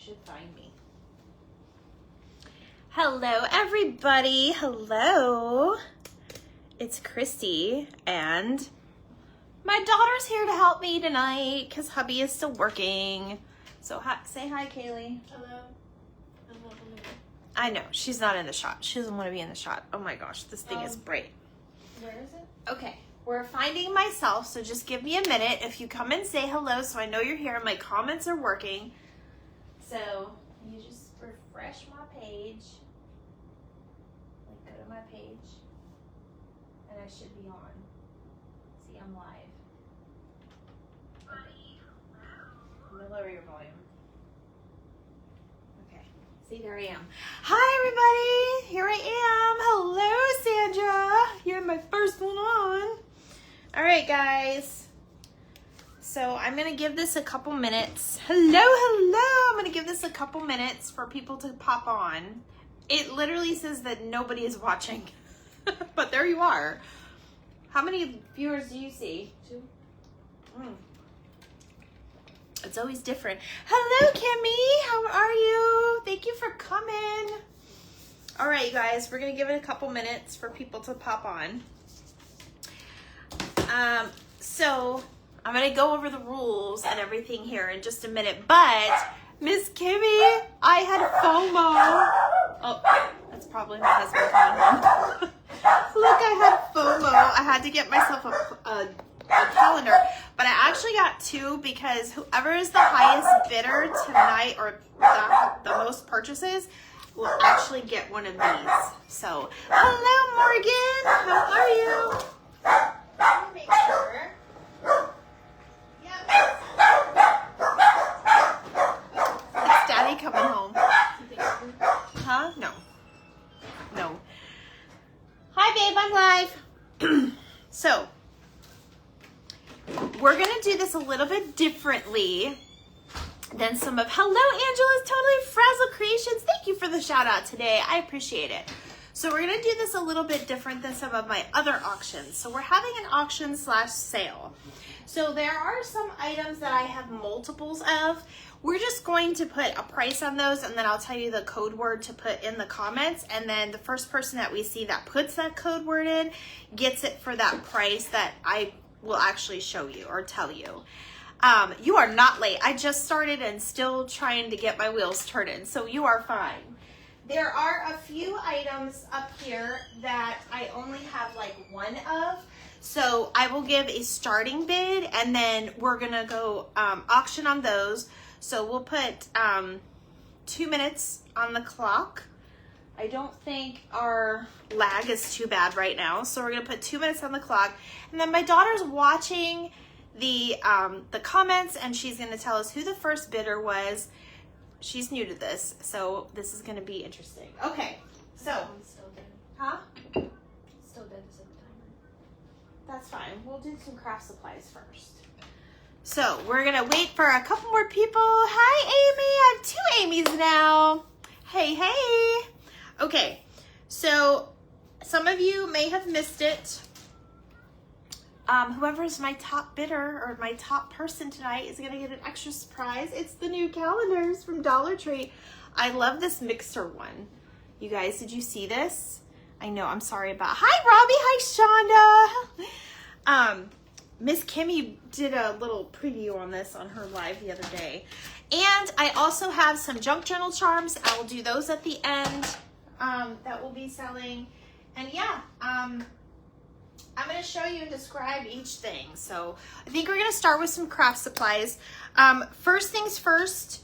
should find me. Hello, everybody. Hello. It's Christy, and my daughter's here to help me tonight because hubby is still working. So say hi, Kaylee. Hello. I know, she's not in the shot. She doesn't want to be in the shot. Oh my gosh, this thing is bright. Where is it? Okay, we're finding myself, so just give me a minute. If you come and say hello so I know you're here, my comments are working. So you just refresh my page. Like, go to my page. And I should be on. See, I'm live. I'm gonna lower your volume. Okay. See, there I am. Hi, everybody. Here I am. Hello, Sandra. You're my first one on. All right, guys. So I'm going to give this a couple minutes. Hello. I'm going to give this a couple minutes for people to pop on. It literally says that nobody is watching. But there you are. How many viewers do you see? 2. It's always different. Hello, Kimmy. How are you? Thank you for coming. All right, you guys. We're going to give it a couple minutes for people to pop on. So I'm going to go over the rules and everything here in just a minute. But, Miss Kimmy, I had FOMO. Oh, that's probably my husband coming home. Look, I had FOMO. I had to get myself a calendar, but I actually got 2 because whoever is the highest bidder tonight or the most purchases will actually get one of these. So, hello, Morgan. How are you? Let me make sure. Yep. It's Daddy coming home. Huh? No. Hi, babe. I'm live. So, we're going to do this a little bit differently than some of... Hello, Angela's Totally Frazzle Creations. Thank you for the shout out today. I appreciate it. So we're going to do this a little bit different than some of my other auctions. So we're having an auction / sale. So there are some items that I have multiples of. We're just going to put a price on those, and then I'll tell you the code word to put in the comments. And then the first person that we see that puts that code word in gets it for that price that I will actually show you or tell you. You are not late. I just started and still trying to get my wheels turning, so you are fine. There are a few items up here that I only have like one of, so I will give a starting bid and then we're gonna go auction on those. So we'll put 2 minutes on the clock. I don't think our lag is too bad right now, so we're gonna put 2 minutes on the clock, and then my daughter's watching the comments, and she's gonna tell us who the first bidder was. She's new to this, so this is gonna be interesting. Okay, so Still dead. huh? Still dead to set the timer. That's fine. We'll do some craft supplies first. So we're gonna wait for a couple more people. Hi, Amy. I have 2 Amy's now. Hey. Okay, so some of you may have missed it. Whoever's my top bidder or my top person tonight is gonna get an extra surprise. It's the new calendars from Dollar Tree. I love this mixer one. You guys, did you see this? I know, I'm sorry about... Hi, Robbie. Hi, Shonda. Miss Kimmy did a little preview on this on her live the other day. And I also have some junk journal charms. I will do those at the end. That will be selling. And yeah, I'm going to show you and describe each thing. So I think we're going to start with some craft supplies. First things first,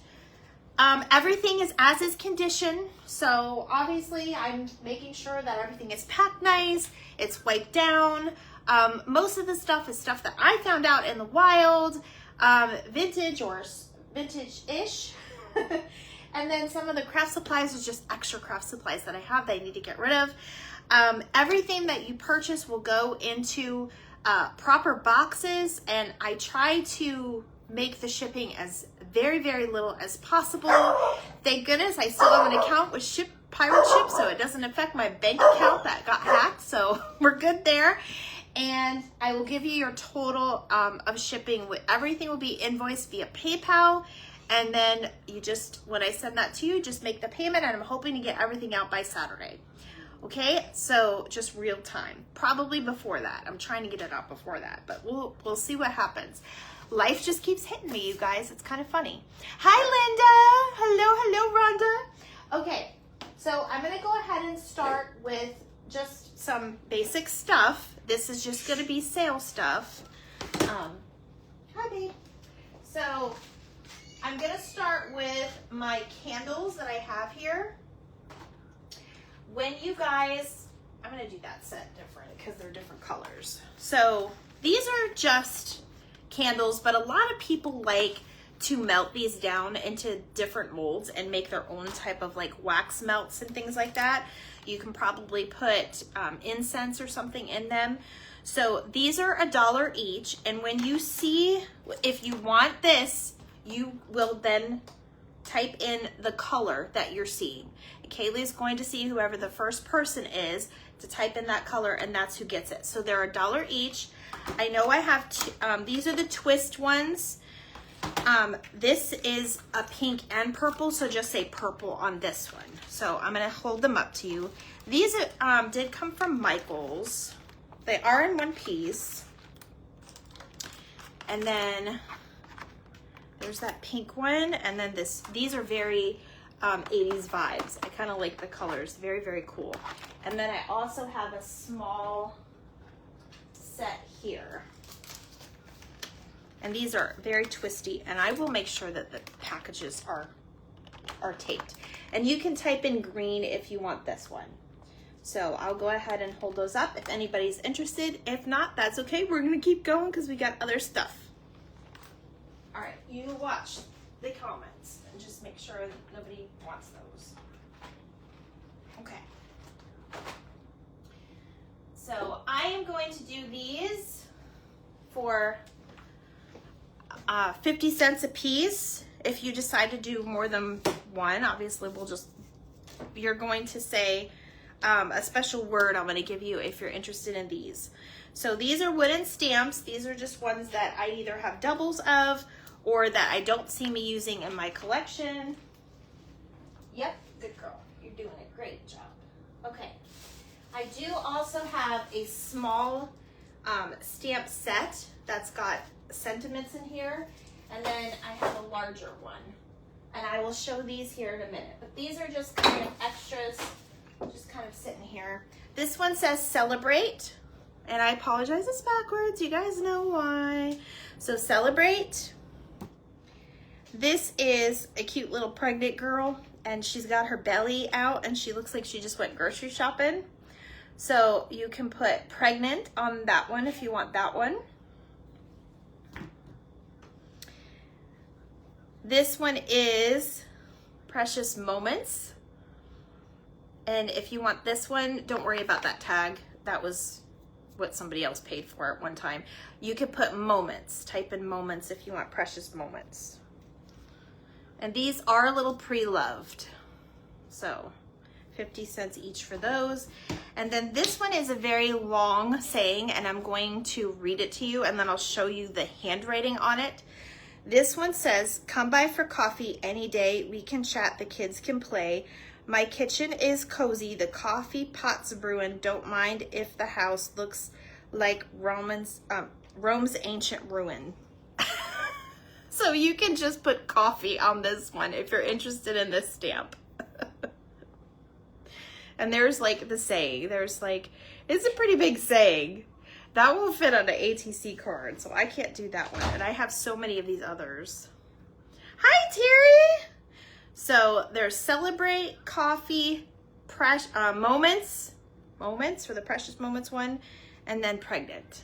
everything is as is condition. So obviously I'm making sure that everything is packed nice. It's wiped down. Most of the stuff is stuff that I found out in the wild, vintage or vintage-ish. And then some of the craft supplies is just extra craft supplies that I have that I need to get rid of. Everything that you purchase will go into proper boxes, and I try to make the shipping as very, very little as possible. Thank goodness I still have an account with Pirate Ship, so it doesn't affect my bank account that got hacked, so we're good there. And I will give you your total of shipping. Everything will be invoiced via PayPal, And then you just, when I send that to you, just make the payment, and I'm hoping to get everything out by Saturday. Okay, so just real time. Probably before that. I'm trying to get it out before that, but we'll see what happens. Life just keeps hitting me, you guys. It's kind of funny. Hi, Linda. Hello, Rhonda. Okay, so I'm gonna go ahead and start with just some basic stuff. This is just gonna be sale stuff. Hi, babe. So I'm gonna start with my candles that I have here. When you guys, I'm gonna do that set different because they're different colors. So these are just candles, but a lot of people like to melt these down into different molds and make their own type of like wax melts and things like that. You can probably put incense or something in them. So these are $1 each. And when you see, if you want this, you will then type in the color that you're seeing. Kaylee's going to see whoever the first person is to type in that color, and that's who gets it. So they're $1 each. I know I have two, these are the twist ones. This is a pink and purple, so just say purple on this one. So I'm gonna hold them up to you. These did come from Michaels. They are in one piece. And then there's that pink one, and then these are very 80s vibes. I kind of like the colors, very, very cool. And then I also have a small set here. And these are very twisty, and I will make sure that the packages are taped. And you can type in green if you want this one. So I'll go ahead and hold those up if anybody's interested. If not, that's okay. We're gonna keep going because we got other stuff. All right, you watch the comments and just make sure that nobody wants those. Okay. So I am going to do these for 50 cents a piece. If you decide to do more than one, obviously you're going to say a special word I'm going to give you if you're interested in these. So these are wooden stamps. These are just ones that I either have doubles of or that I don't see me using in my collection. Yep, good girl. You're doing a great job. Okay. I do also have a small stamp set that's got sentiments in here, and then I have a larger one. And I will show these here in a minute. But these are just kind of extras, just kind of sitting here. This one says celebrate, and I apologize, it's backwards. You guys know why. So celebrate. This is a cute little pregnant girl, and she's got her belly out, and she looks like she just went grocery shopping. So you can put pregnant on that one if you want that one. This one is Precious Moments. And if you want this one, don't worry about that tag. That was what somebody else paid for at one time. You could put moments. Type in moments if you want Precious Moments. And these are a little pre-loved. So 50 cents each for those. And then this one is a very long saying, and I'm going to read it to you, and then I'll show you the handwriting on it. This one says, come by for coffee any day. We can chat, the kids can play. My kitchen is cozy. The coffee pot's brewing. Don't mind if the house looks like Rome's ancient ruin. So you can just put coffee on this one if you're interested in this stamp. And there's like the saying. There's like, it's a pretty big saying. That won't fit on an ATC card, so I can't do that one. And I have so many of these others. Hi, Terry! So there's celebrate, coffee, moments for the Precious Moments one, and then pregnant.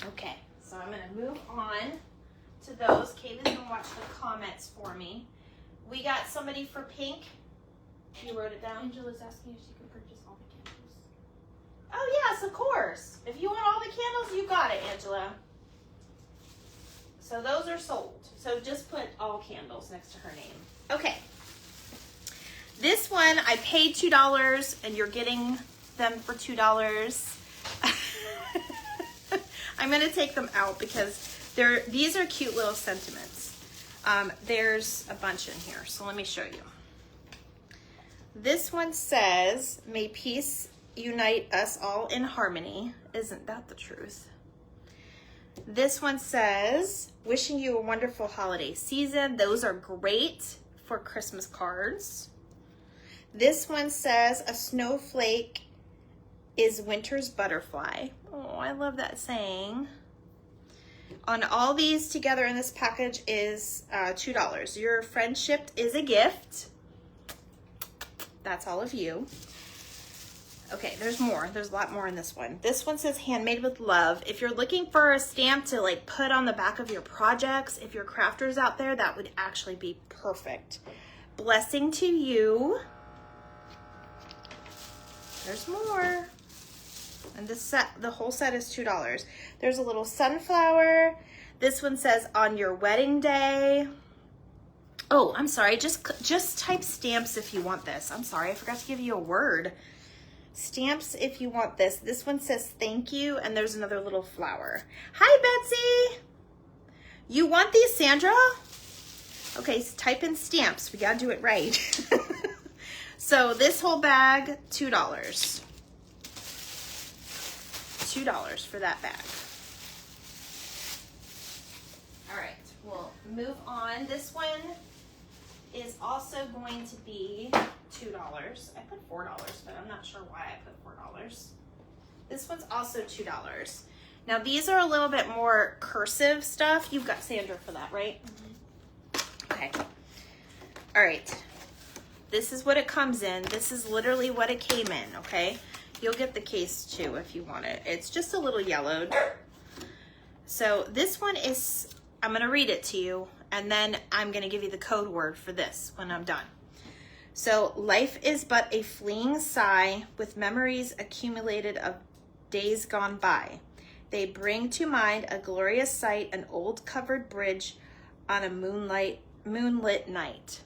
Okay, so I'm gonna move on to those. Kayla's gonna watch the comments for me. We got somebody for pink. You wrote it down? Angela's asking if she could purchase all the candles. Oh yes, of course. If you want all the candles, you got it, Angela. So those are sold. So just put all candles next to her name. Okay. This one, I paid $2 and you're getting them for $2. I'm gonna take them out because These are cute little sentiments. There's a bunch in here, so let me show you. This one says, "May peace unite us all in harmony." Isn't that the truth? This one says, "Wishing you a wonderful holiday season." Those are great for Christmas cards. This one says, "A snowflake is winter's butterfly." Oh, I love that saying. On all these together in this package is $2. Your friendship is a gift. That's all of you. Okay, there's more. There's a lot more in this one. This one says handmade with love. If you're looking for a stamp to like put on the back of your projects, if you're crafters out there, that would actually be perfect. Blessing to you. There's more. And this set, the whole set is $2. There's a little sunflower. This one says on your wedding day. Oh, I'm sorry. Just type stamps if you want this. I'm sorry. I forgot to give you a word. Stamps if you want this. This one says thank you, and there's another little flower. Hi, Betsy. You want these, Sandra? Okay, so type in stamps. We gotta do it right. So this whole bag, $2. $2 for that bag. All right, we'll move on. This one is also going to be $2. I put $4, but I'm not sure why I put $4. This one's also $2. Now these are a little bit more cursive stuff. You've got Sandra for that, right? Mm-hmm. Okay. All right. This is what it comes in. This is literally what it came in, okay? You'll get the case too if you want it. It's just a little yellowed. So this one is, I'm gonna read it to you, and then I'm gonna give you the code word for this when I'm done. So, life is but a fleeting sigh with memories accumulated of days gone by. They bring to mind a glorious sight, an old covered bridge on a moonlit night.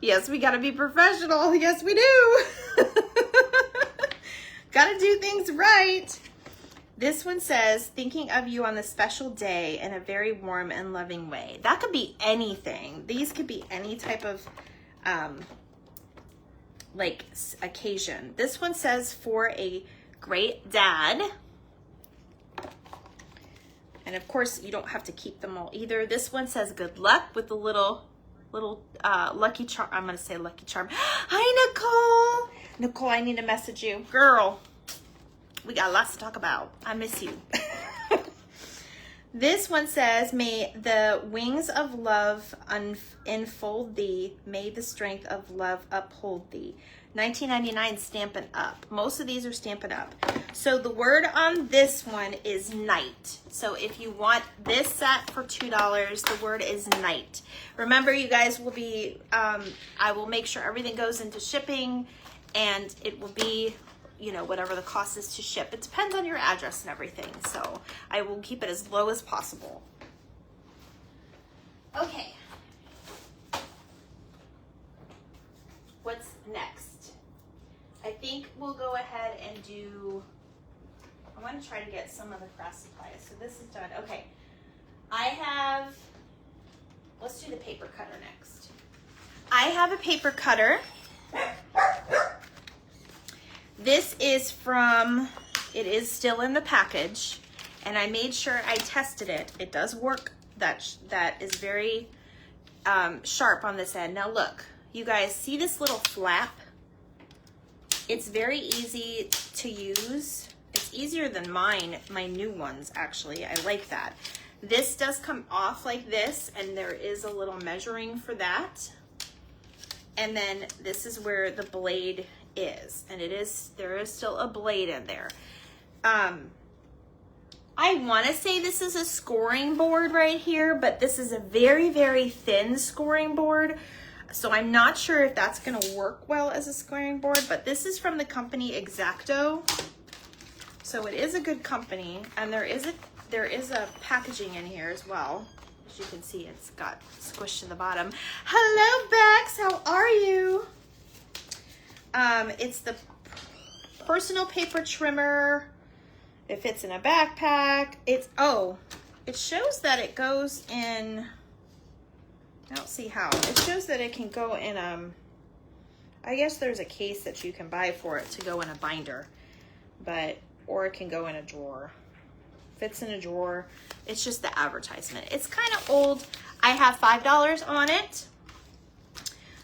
Yes, we gotta be professional. Yes, we do. Gotta do things right. This one says, thinking of you on this special day in a very warm and loving way. That could be anything. These could be any type of like occasion. This one says, for a great dad. And of course, you don't have to keep them all either. This one says, good luck with the little lucky charm. I'm gonna say lucky charm. Hi, Nicole. Nicole, I need to message you. Girl, we got lots to talk about. I miss you. This one says, may the wings of love enfold thee. May the strength of love uphold thee. 19.99 Stampin' Up. Most of these are Stampin' Up. So the word on this one is night. So if you want this set for $2, the word is night. Remember, you guys will be, I will make sure everything goes into shipping, and it will be, you know, whatever the cost is to ship. It depends on your address and everything. So I will keep it as low as possible. Okay. What's next? I think we'll go ahead and do, I want to try to get some of the craft supplies. So this is done. Okay. I have, let's do the paper cutter next. I have a paper cutter. This is from, it is still in the package, and I made sure I tested it. It does work. That is very sharp on this end. Now look, you guys see this little flap? It's very easy to use. It's easier than mine, my new ones actually. I like that. This does come off like this, and there is a little measuring for that. And then this is where the blade is, and there is still a blade in there. I want to say this is a scoring board right here, but this is a very, very thin scoring board. So I'm not sure if that's going to work well as a scoring board, but this is from the company X-Acto. So it is a good company, and there is a packaging in here as well. As you can see, it's got squished to the bottom. Hello, Bex. How are you? It's the personal paper trimmer. It fits in a backpack. it shows that it goes in, I don't see how. It shows that it can go in, I guess there's a case that you can buy for it to go in a binder, or it can go in a drawer. Fits in a drawer. It's just the advertisement. It's kind of old. I have $5 on it.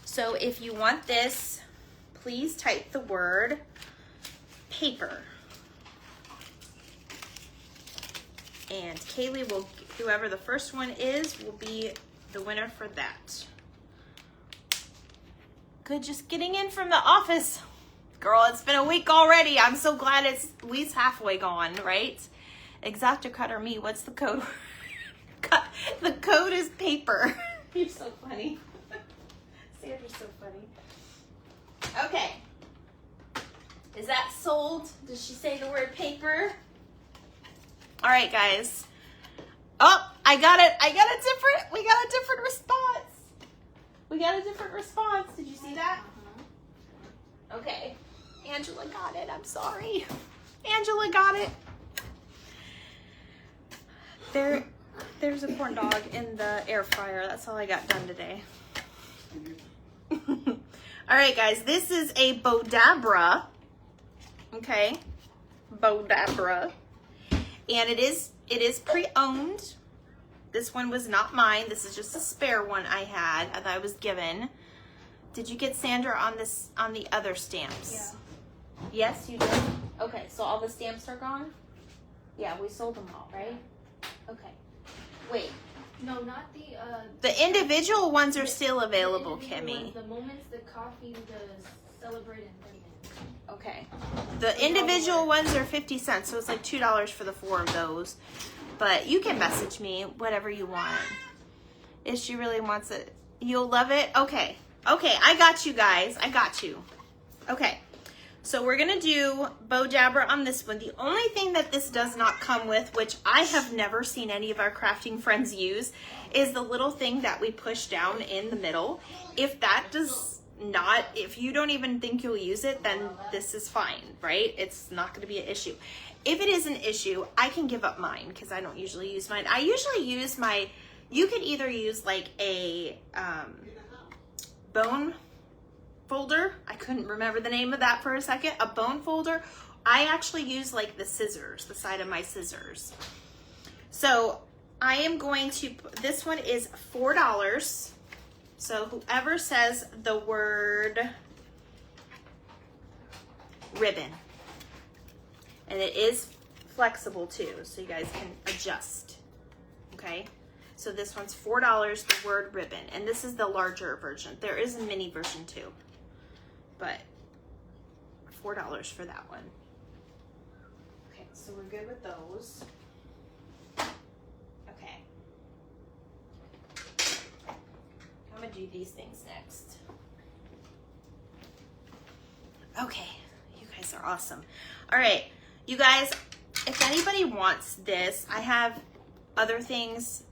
So if you want this, please type the word paper. And Kaylee will, whoever the first one is, will be the winner for that. Good, just getting in from the office. Girl, it's been a week already. I'm so glad it's at least halfway gone, right? Exacta or me, what's the code? The code is paper. You're so funny. Sandra's so funny. Okay. Is that sold? Did she say the word paper? All right, guys. Oh, I got it. We got a different response. We got a different response. Did you see that? Okay. Angela got it. I'm sorry. Angela got it. There's a corn dog in the air fryer. That's all I got done today. All right, guys. This is a Bodabra. Okay. Bodabra. And it is pre-owned. This one was not mine. This is just a spare one I had that I was given. Did you get Sandra on the other stamps? Yeah. Yes, you did? Okay, so all the stamps are gone? Yeah, we sold them all, right? Okay. Wait. No, not the The individual ones are still available, the individual Kimmy. ones, the moments, the coffee, the celebrate and ribbon. Okay. The individual ones are 50 cents, so it's like $2 for the 4 of those. But you can message me whatever you want. If she really wants it, you'll love it. Okay. Okay, I got you guys. I got you. Okay. So we're going to do Bodabra on this one. The only thing that this does not come with, which I have never seen any of our crafting friends use, is the little thing that we push down in the middle. If that does not, if you don't even think you'll use it, then this is fine, right? It's not going to be an issue. If it is an issue, I can give up mine because I don't usually use mine. I usually use my, you could either use like a bone folder. I couldn't remember the name of that for a second. A bone folder. I actually use like the scissors, the side of my scissors. So I am going to, this one is $4. So whoever says the word ribbon, and it is flexible too, so you guys can adjust, okay? So this one's $4, the word ribbon, and this is the larger version. There is a mini version too, but $4 for that one. Okay, so we're good with those. Okay. I'm gonna do these things next. Okay, you guys are awesome. All right, you guys, if anybody wants this, I have other things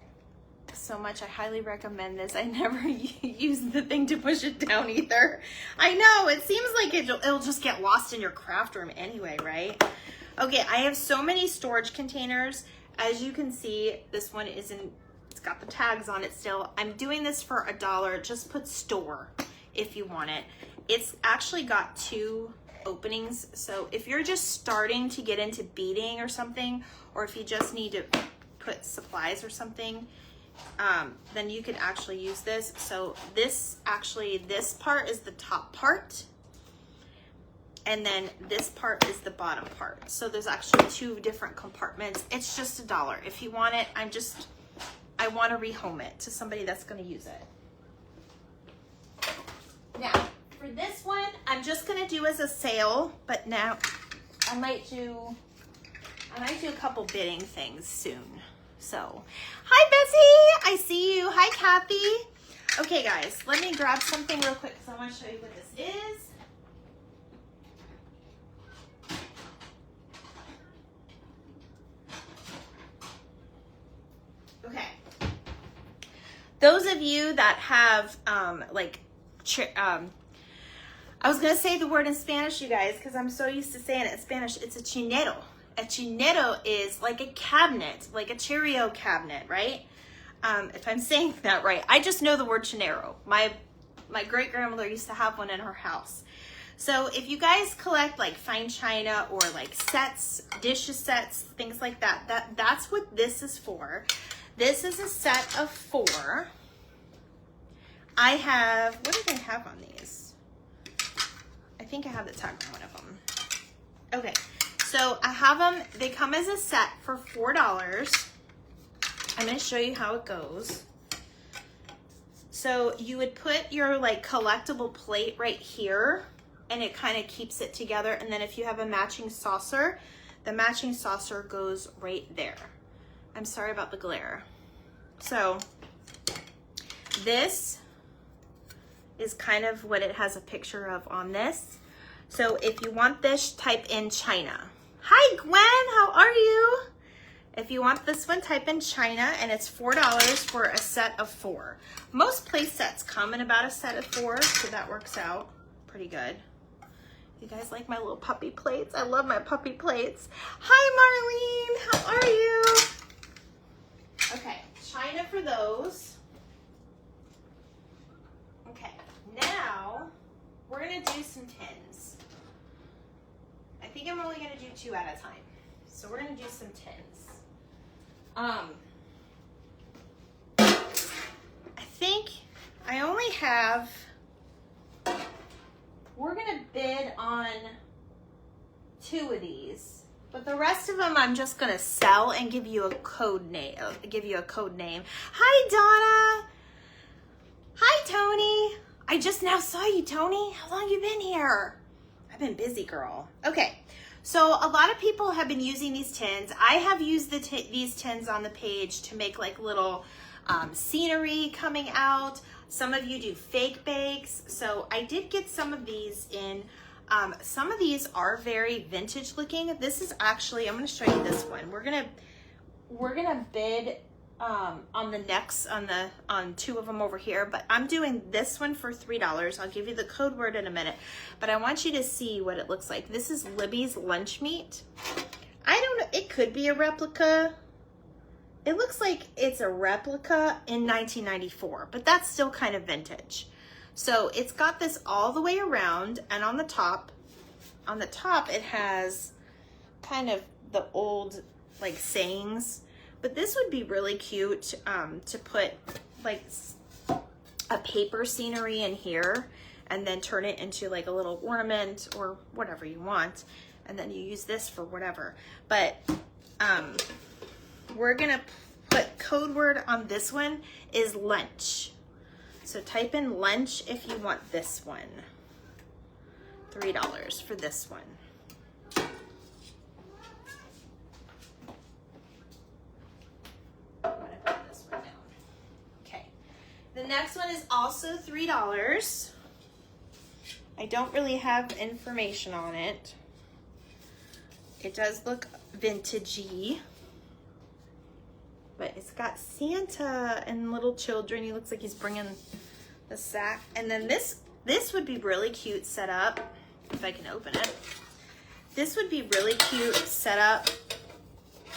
so much. I highly recommend this. I never use the thing to push it down either. I know, it seems like it'll just get lost in your craft room anyway, right? Okay, I have so many storage containers. As you can see, this one isn't, it's got the tags on it still. I'm doing this for $1. Just put store if you want it. It's actually got 2 openings. So if you're just starting to get into beading or something, or if you just need to put supplies or something, then you could actually use this. So this part is the top part, and then this part is the bottom part. So there's actually 2 different compartments. It's just $1. If you want it, I want to rehome it to somebody that's going to use it. Now, for this one, I'm just going to do as a sale, but now I might do a couple bidding things soon. So, hi Betsy, I see you. Hi Kathy. Okay guys, let me grab something real quick because I want to show you what this is. Okay. Those of you that have I was gonna say the word in Spanish, you guys, because I'm so used to saying it in Spanish. It's a chinero. a chinero is like a cabinet, like a Cheerio cabinet, right? If I'm saying that right. I just know the word chinero. My great grandmother used to have one in her house. So if you guys collect like fine china or like sets, dish sets, things like that, that's what this is for. This is a set of 4. I have, what did I have on these? I think I have the tag on one of them. Okay, so I have them, they come as a set for $4. I'm gonna show you how it goes. So you would put your like collectible plate right here, and it kind of keeps it together. And then if you have a matching saucer, the matching saucer goes right there. I'm sorry about the glare. So this is kind of what it has a picture of on this. So if you want this, type in China. Hi Gwen, how are you? If you want this one, type in China, and it's $4 for a set of 4. Most play sets come in about a set of 4, so that works out pretty good. You guys like my little puppy plates? I love my puppy plates. Hi Marlene, how are you? Okay, China for those. Okay, now we're gonna do some tins. I think I'm only gonna do 2 at a time. So we're gonna do some tins. I think I only have, we're gonna bid on 2 of these, but the rest of them I'm just gonna sell and give you a code name. Hi Donna. Hi Tony. I just now saw you, Tony. How long you been here? I've been busy, girl. Okay. So a lot of people have been using these tins. I have used these tins on the page to make like little scenery coming out. Some of you do fake bakes. So I did get some of these in. Some of these are very vintage looking. This is actually, I'm gonna show you this one. We're gonna bid on the next, on 2 of them over here, but I'm doing this one for $3. I'll give you the code word in a minute, but I want you to see what it looks like. This is Libby's lunch meat. I don't know, it could be a replica. It looks like it's a replica in 1994, but that's still kind of vintage. So it's got this all the way around, and on the top it has kind of the old like sayings. But this would be really cute to put like a paper scenery in here and then turn it into like a little ornament or whatever you want. And then you use this for whatever. But we're gonna put code word on this one is lunch. So type in lunch if you want this one. $3 for this one. The next one is also $3. I don't really have information on it. It does look vintagey, but it's got Santa and little children. He looks like he's bringing the sack. And then this would be really cute set up, if I can open it. This would be really cute set up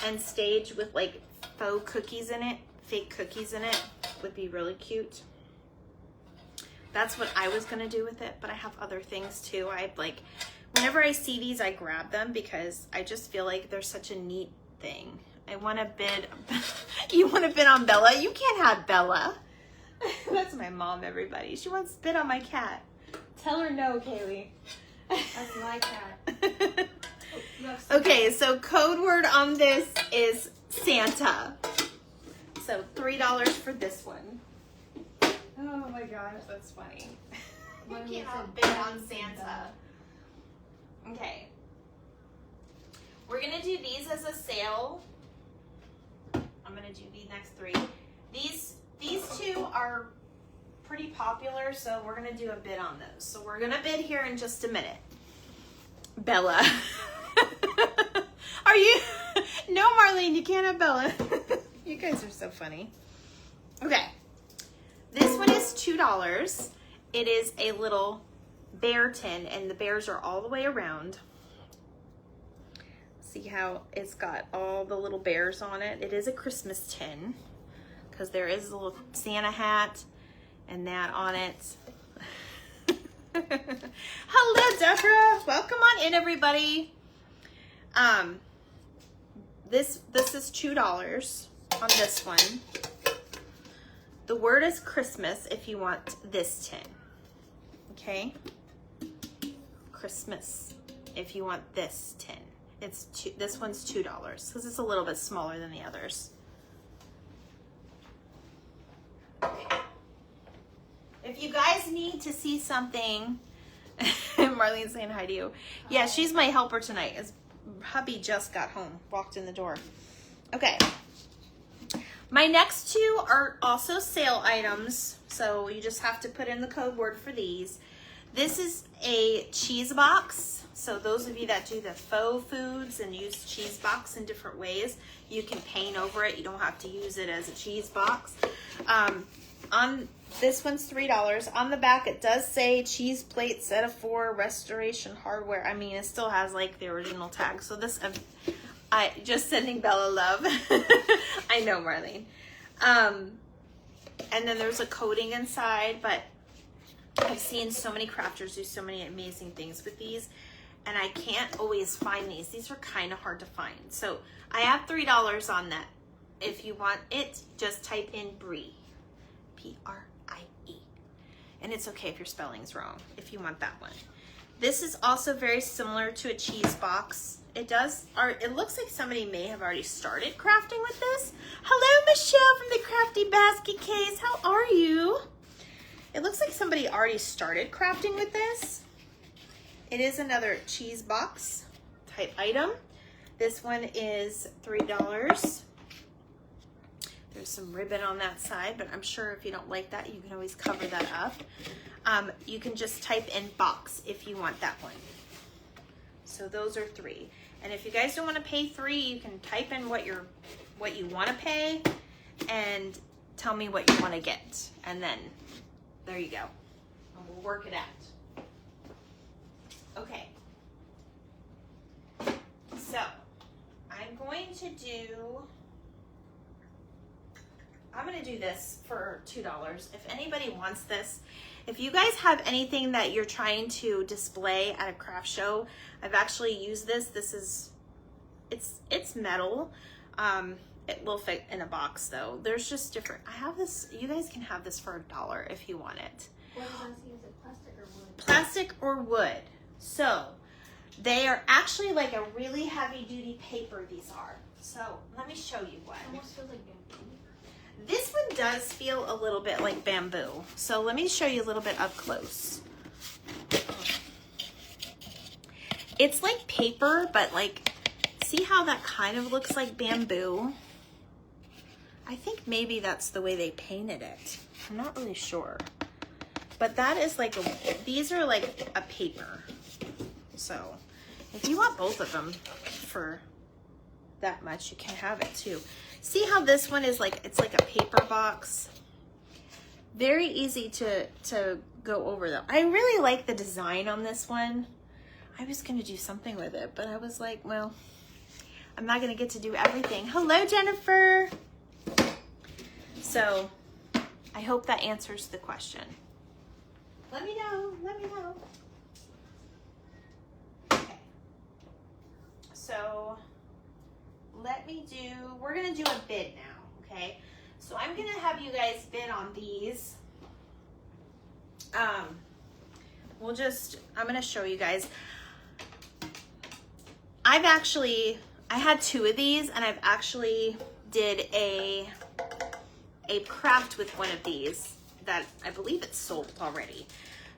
and stage with like faux cookies in it, fake cookies in it. Would be really cute. That's what I was gonna do with it, but I have other things too. I like, whenever I see these, I grab them because I just feel like they're such a neat thing. I want to bid. You want to bid on Bella? You can't have Bella. That's my mom, everybody. She wants to bid on my cat. Tell her no, Kaylee. That's my cat. Okay, so code word on this is Santa. So $3 for this one. Oh my gosh, that's funny. You can't bid on Santa. Okay. We're gonna do these as a sale. I'm gonna do the next 3. These 2 are pretty popular, so we're gonna do a bid on those. So we're gonna bid here in just a minute. Bella. Are you? No, Marlene, you can't have Bella. You guys are so funny. Okay. This one is $2. It is a little bear tin, and the bears are all the way around. See how it's got all the little bears on it? It is a Christmas tin because there is a little Santa hat and that on it. Hello, Deborah. Welcome on in, everybody. This is $2 on this one. The word is Christmas if you want this tin. Okay? Christmas if you want this tin. This one's $2 because it's a little bit smaller than the others. Okay. If you guys need to see something, Marlene's saying hi to you. Yeah, she's my helper tonight. As hubby just got home, walked in the door. Okay. My next two are also sale items, so you just have to put in the code word for these. This is a cheese box. So those of you that do the faux foods and use cheese box in different ways, you can paint over it. You don't have to use it as a cheese box. On this one's $3. On the back, it does say cheese plate set of 4 restoration hardware. I mean, it still has like the original tag. So this, I just sending Bella love. I know, Marlene. And then there's a coating inside, but I've seen so many crafters do so many amazing things with these, and I can't always find these. These are kind of hard to find. So I have $3 on that. If you want it, just type in Brie, P-R-I-E. And it's okay if your spelling's wrong, if you want that one. This is also very similar to a cheese box. It looks like somebody may have already started crafting with this. Hello, Michelle from the Crafty Basket Case. How are you? It looks like somebody already started crafting with this. It is another cheese box type item. This one is $3. There's some ribbon on that side, but I'm sure if you don't like that, you can always cover that up. You can just type in box if you want that one. So those are 3. And if you guys don't want to pay 3, you can type in what you want to pay and tell me what you want to get. And then there you go. And we'll work it out. Okay. So I'm going to do this for $2. If anybody wants this, if you guys have anything that you're trying to display at a craft show, I've actually used this. This is, it's metal. It will fit in a box though. There's just different, I have this, you guys can have this for $1 if you want it. What is it, plastic or wood? Plastic or wood. So they are actually like a really heavy duty paper, these are. So let me show you one. It almost feels like bamboo. This one does feel a little bit like bamboo. So let me show you a little bit up close. It's like paper, but like, see how that kind of looks like bamboo? I think maybe that's the way they painted it. I'm not really sure. But that is like, these are like a paper. So if you want both of them for that much, you can have it too. See how this one is like, it's like a paper box. Very easy to go over though. I really like the design on this one. I was gonna do something with it, but I was like, well, I'm not gonna get to do everything. Hello, Jennifer. So I hope that answers the question. Let me know, let me know. Okay. So we're gonna do a bid now, okay? So I'm gonna have you guys bid on these. I'm gonna show you guys. I had 2 of these, and I've actually did a craft with one of these that I believe it's sold already.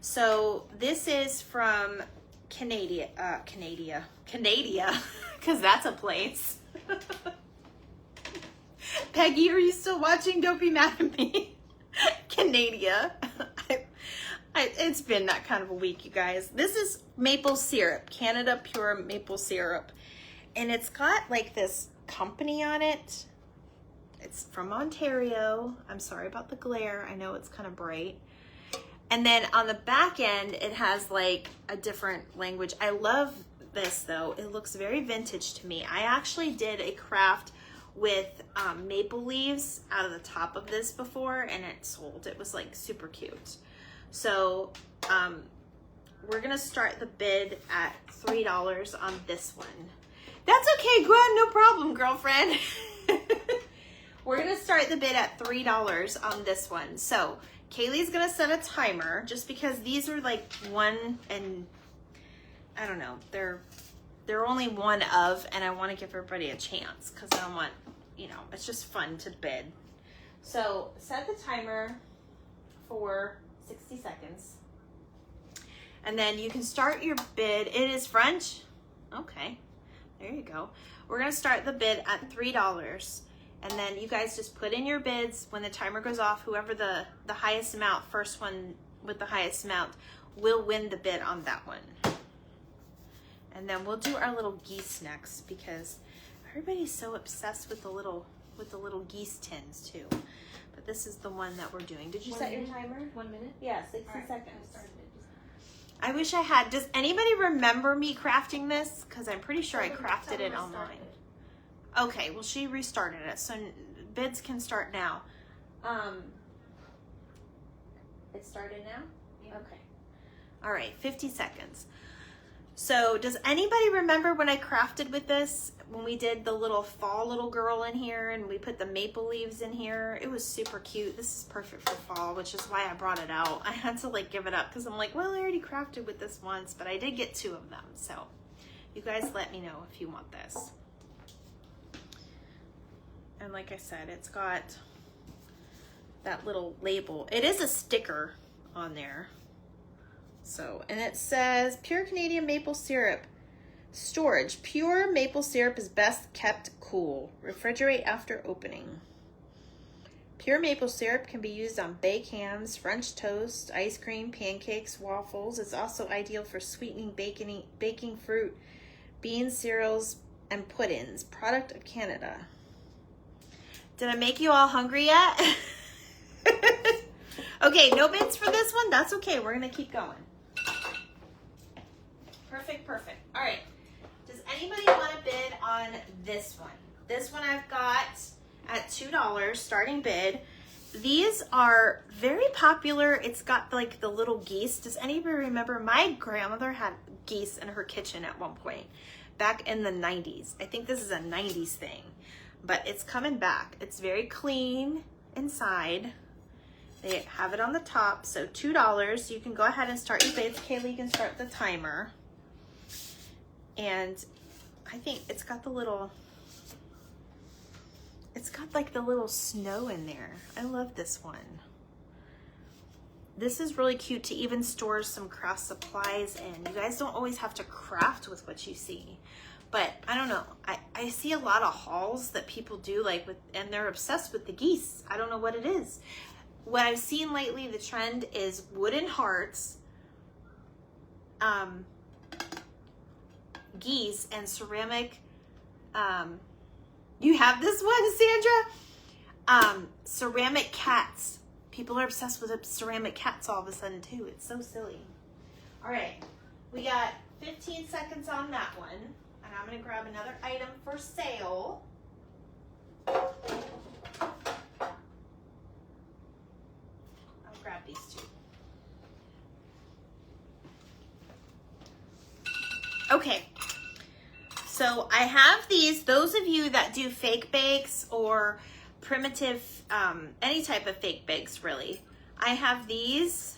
So this is from Canada, because that's a place. Peggy, are you still watching? Don't be mad at me. Canada. It's been that kind of a week, you guys. This is maple syrup, Canada Pure Maple Syrup. And it's got like this company on it. It's from Ontario. I'm sorry about the glare. I know it's kind of bright. And then on the back end, it has like a different language. I love this though. It looks very vintage to me. I actually did a craft with maple leaves out of the top of this before, and it sold. It was like super cute. So we're gonna start the bid at $3 on this one. That's okay, Gwen, no problem, girlfriend. We're gonna start the bid at $3 on this one. So Kaylee's gonna set a timer just because these are like one, and I don't know, they're only one of, and I want to give everybody a chance because I don't want, you know, it's just fun to bid. So set the timer for 60 seconds. And then you can start your bid. It is French. Okay, there you go. We're gonna start the bid at $3. And then you guys just put in your bids. When the timer goes off, whoever the highest amount, first one with the highest amount, will win the bid on that one. And then we'll do our little geese next because everybody's so obsessed with the little geese tins too. But this is the one that we're doing. Did you set your timer? 1 minute? Yeah, 60 All right, seconds. I started it just now. I wish I had. Does anybody remember me crafting this? Because I'm pretty sure I crafted it online. Okay, well she restarted it, so bids can start now. It started now? Yeah. Okay. All right, 50 seconds. So does anybody remember when I crafted with this? When we did the little fall little girl in here and we put the maple leaves in here? It was super cute. This is perfect for fall, which is why I brought it out. I had to like give it up because I'm like, well, I already crafted with this once, but I did get 2 of them. So you guys let me know if you want this. And like I said, it's got that little label. It is a sticker on there. So, and it says pure Canadian maple syrup. Storage. Pure maple syrup is best kept cool. Refrigerate after opening. Pure maple syrup can be used on baked hams, French toast, ice cream, pancakes, waffles. It's also ideal for sweetening baking fruit, beans, cereals, and puddings. Product of Canada. Did I make you all hungry yet? Okay, no bids for this one. That's okay. We're going to keep going. Perfect, perfect. All right. Does anybody want to bid on this one? This one I've got at $2, starting bid. These are very popular. It's got like the little geese. Does anybody remember? My grandmother had geese in her kitchen at one point back in the 90s. I think this is a 90s thing. But it's coming back. It's very clean inside. They have it on the top, so $2. You can go ahead and start your bids. Kaylee, you can start the timer. And I think it's got the little, it's got like the little snow in there. I love this one. This is really cute to even store some craft supplies in. You guys don't always have to craft with what you see. But I don't know, I see a lot of hauls that people do like with, and they're obsessed with the geese. I don't know what it is. What I've seen lately, the trend is wooden hearts, geese, and ceramic. You have this one, Sandra? Ceramic cats. People are obsessed with ceramic cats all of a sudden too. It's so silly. All right, we got 15 seconds on that one. And I'm gonna grab another item for sale. I'll grab these two. Okay, so I have these. Those of you that do fake bakes or primitive, any type of fake bakes really, I have these,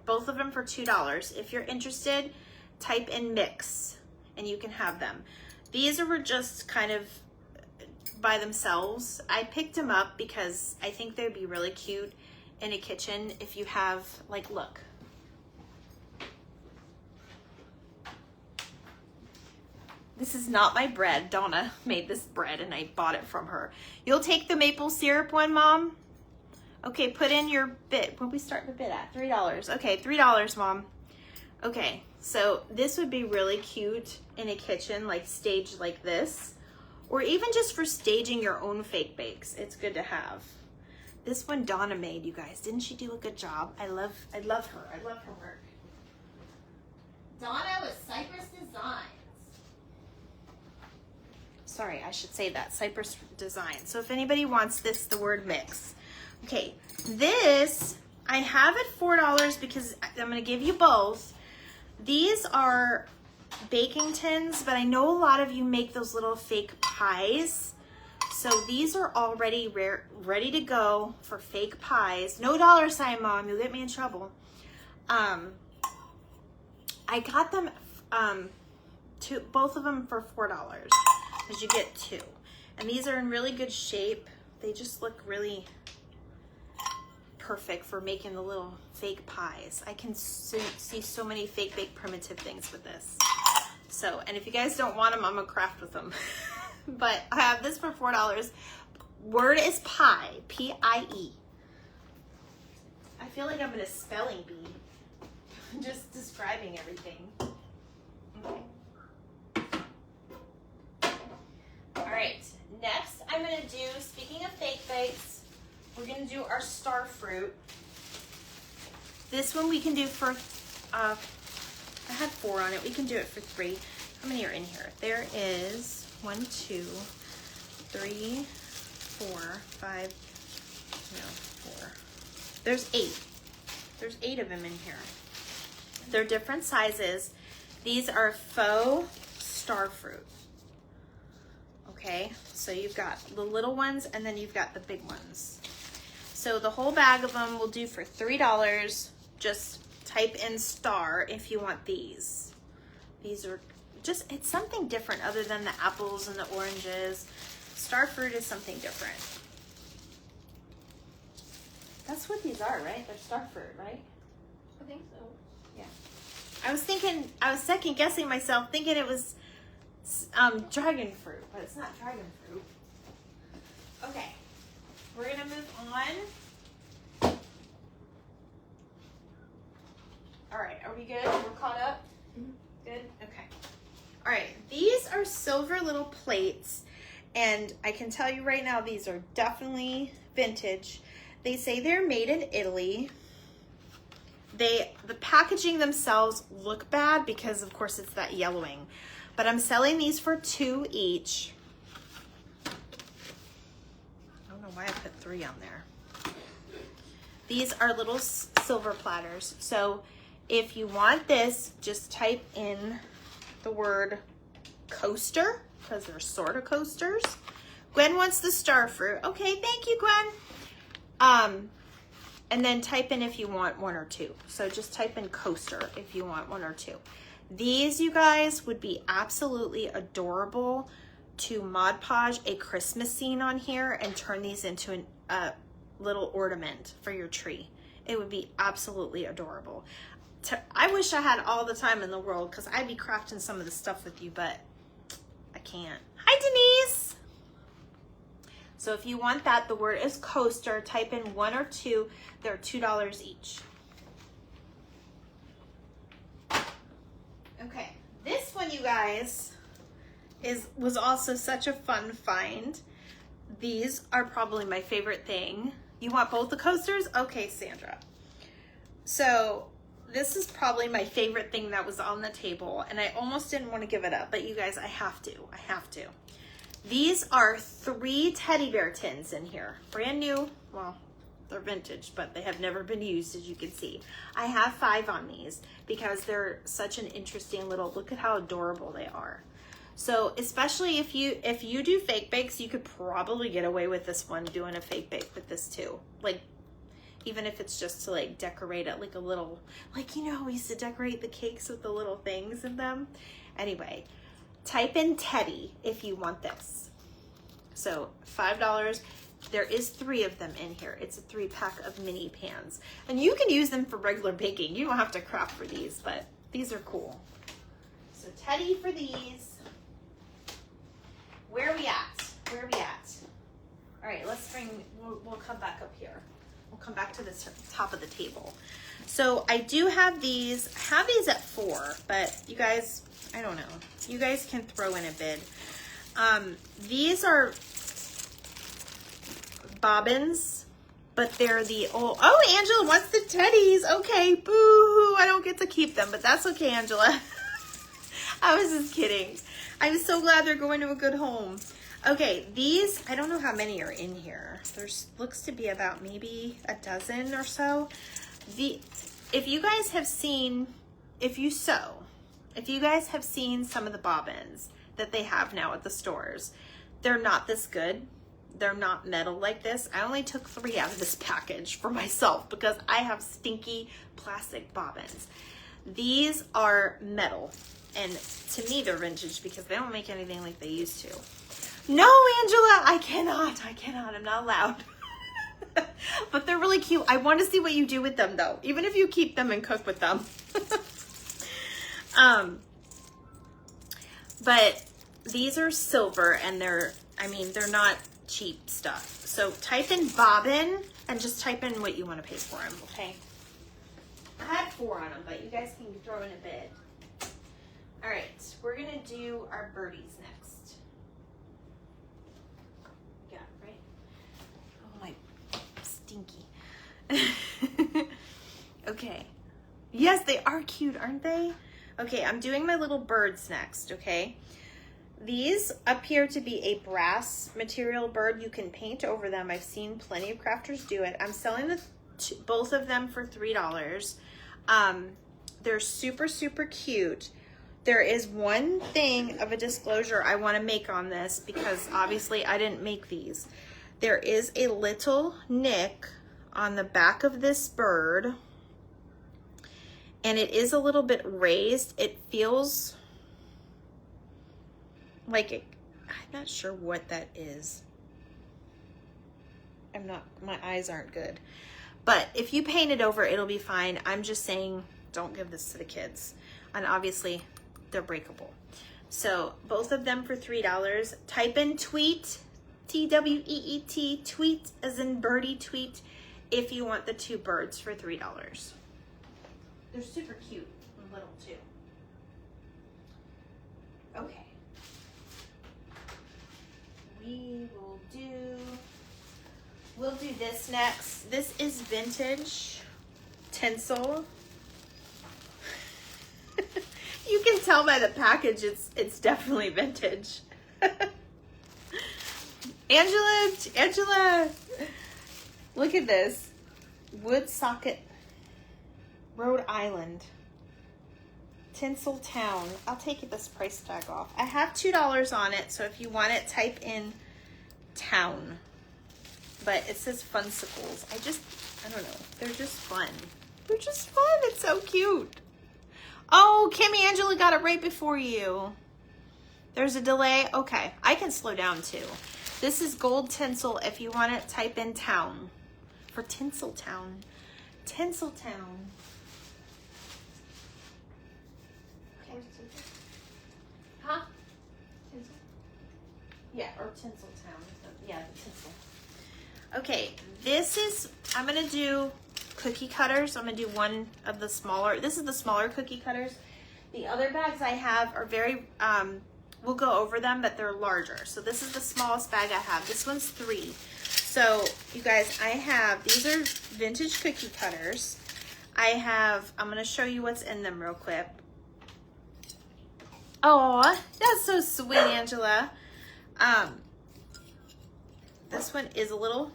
both of them for $2. If you're interested, type in mix and you can have them. These were just kind of by themselves. I picked them up because I think they'd be really cute in a kitchen if you have, like, look. This is not my bread. Donna made this bread and I bought it from her. You'll take the maple syrup one, Mom? Okay, put in your bid. What we start the bid at? $3. Okay, $3, Mom. Okay, so this would be really cute in a kitchen, like staged like this, or even just for staging your own fake bakes. It's good to have. This one Donna made, you guys. Didn't she do a good job? I love her. I love her work. Donna with Cypress Designs. sorry, I should say that, Cypress Design. So if anybody wants this, the word mix. Okay, this, I have at $4 because I'm gonna give you both. These are baking tins, but I know a lot of you make those little fake pies. So these are already ready to go for fake pies. No $, Mom, you'll get me in trouble. I got them, both of them for $4, because you get 2. And these are in really good shape. They just look really perfect for making the little fake pies. I can see so many fake baked primitive things with this. So, and if you guys don't want them, I'm gonna craft with them. But I have this for $4. Word is pie, P-I-E. I feel like I'm in a spelling bee. I'm just describing everything. Okay. All right, next I'm gonna do, speaking of fake bakes, we're gonna do our star fruit. This one we can do for, I had 4 on it, we can do it for 3. How many are in here? There is 1, 2, 3, 4, 5, no, 4. There's 8. There's 8 of them in here. They're different sizes. These are faux star fruit. Okay, so you've got the little ones and then you've got the big ones. So the whole bag of them will do for $3. Just type in star if you want these. These are just, it's something different other than the apples and the oranges. Star fruit is something different. That's what these are, right? They're star fruit, right? I think so. Yeah. I was second guessing myself, thinking it was dragon fruit, but it's not dragon fruit. Okay, we're gonna move on. All right, are we good? We're caught up? Mm-hmm. Good? Okay. All right, these are silver little plates, and I can tell you right now, these are definitely vintage. They say they're made in Italy. The packaging themselves look bad because of course it's that yellowing, but I'm selling these for $2 each. I don't know why I put 3 on there. These are little silver platters. So if you want this, just type in the word coaster, because they're sort of coasters. Gwen wants the star fruit. Okay, thank you, Gwen. And then type in if you want 1 or 2. So just type in coaster if you want 1 or 2. These, you guys, would be absolutely adorable to Mod Podge a Christmas scene on here and turn these into a little ornament for your tree. It would be absolutely adorable. I wish I had all the time in the world because I'd be crafting some of the stuff with you, but I can't. Hi, Denise. So if you want that, the word is coaster. Type in 1 or 2. They're $2 each. Okay, this one, you guys, was also such a fun find. These are probably my favorite thing. You want both the coasters? Okay, Sandra. So this is probably my favorite thing that was on the table, and I almost didn't want to give it up, but you guys, I have to. These are 3 teddy bear tins in here. Brand new. Well, they're vintage, but they have never been used, as you can see. I have 5 on these because they're such an interesting little, look at how adorable they are. So especially if you do fake bakes, you could probably get away with this one, doing a fake bake with this too. Like, even if it's just to like decorate it, like a little, like, you know how we used to decorate the cakes with the little things in them? Anyway, type in Teddy if you want this. So $5. There is 3 of them in here. It's a 3-pack of mini pans. And you can use them for regular baking. You don't have to craft for these, but these are cool. So Teddy for these. Where are we at? All right, we'll come back up here. We'll come back to the top of the table. So I do have these. I have these at 4, but you guys, I don't know. You guys can throw in a bid. These are bobbins, but they're the old, oh, Angela wants the teddies. Okay, boo, I don't get to keep them, but that's okay, Angela. I was just kidding. I'm so glad they're going to a good home. Okay, these, I don't know how many are in here. There's looks to be about maybe a dozen or so. If you guys have seen, if you guys have seen some of the bobbins that they have now at the stores, they're not this good. They're not metal like this. I only took 3 out of this package for myself because I have stinky plastic bobbins. These are metal, and to me they're vintage because they don't make anything like they used to. No, Angela, I cannot, I'm not allowed. But they're really cute. I want to see what you do with them though, even if you keep them and cook with them. But these are silver and they're not cheap stuff. So type in bobbin and just type in what you want to pay for them, okay? I had 4 on them, but you guys can throw in a bid. All right, we're gonna do our birdies next. Yeah, right? Oh, my stinky. Okay. Yes, they are cute, aren't they? Okay, I'm doing my little birds next, okay? These appear to be a brass material bird. You can paint over them. I've seen plenty of crafters do it. I'm selling both of them for $3. They're super, super cute. There is one thing of a disclosure I want to make on this because obviously I didn't make these. There is a little nick on the back of this bird and it is a little bit raised. It feels like it, I'm not sure what that is. My eyes aren't good. But if you paint it over, it'll be fine. I'm just saying, don't give this to the kids. And obviously, they're breakable. So both of them for $3. Type in tweet, T-W-E-E-T, tweet as in birdie tweet, if you want the 2 birds for $3. They're super cute and little too. Okay. We'll do this next. This is vintage tinsel. You can tell by the package it's definitely vintage. Angela, look at this. Woodsocket, Rhode Island. Tinsel Town. I'll take this price tag off. I have $2 on it, so if you want it, type in town. But it says Funsicles. I don't know. They're just fun. They're just fun. It's so cute. Oh, Kimmy Angela got it right before you. There's a delay. Okay, I can slow down too. This is gold tinsel. If you want it, type in town for Tinsel Town. Tinsel Town. Huh? Tinsel? Yeah, or Tinsel Town. Yeah, the tinsel. Okay, I'm gonna do cookie cutters. I'm gonna do one of the smaller, this is the smaller cookie cutters. The other bags I have are very, we'll go over them, but they're larger. So this is the smallest bag I have. This one's 3. So you guys, these are vintage cookie cutters. I'm gonna show you what's in them real quick. Oh, that's so sweet, Angela. This one is a little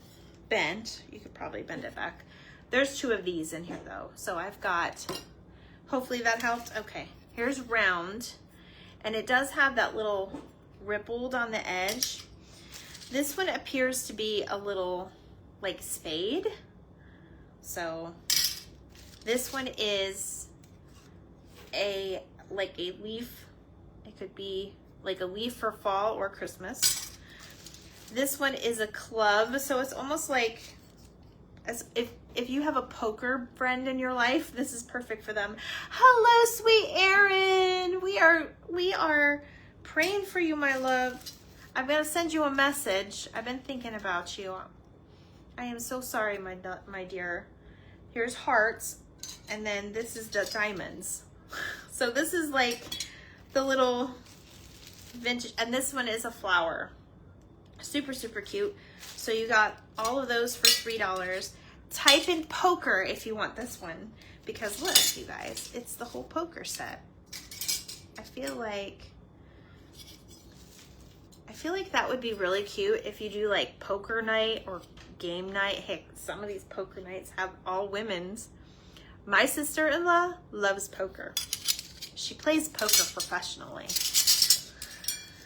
bent. You could probably bend it back. There's 2 of these in here though. So I've got, hopefully that helped. Okay, here's round. And it does have that little rippled on the edge. This one appears to be a little like spade. So this one is like a leaf. It could be like a leaf for fall or Christmas. This one is a club, so it's almost like as if you have a poker friend in your life, this is perfect for them. Hello, sweet Erin. We are praying for you, my love. I'm gonna send you a message. I've been thinking about you. I am so sorry, my dear. Here's hearts, and then this is the diamonds. So this is like the little vintage, and this one is a flower. Super, super cute. So you got all of those for $3. Type in poker if you want this one, because look, you guys, it's the whole poker set. I feel like that would be really cute if you do like poker night or game night. Heck, some of these poker nights have all women's. My sister-in-law loves poker. She plays poker professionally.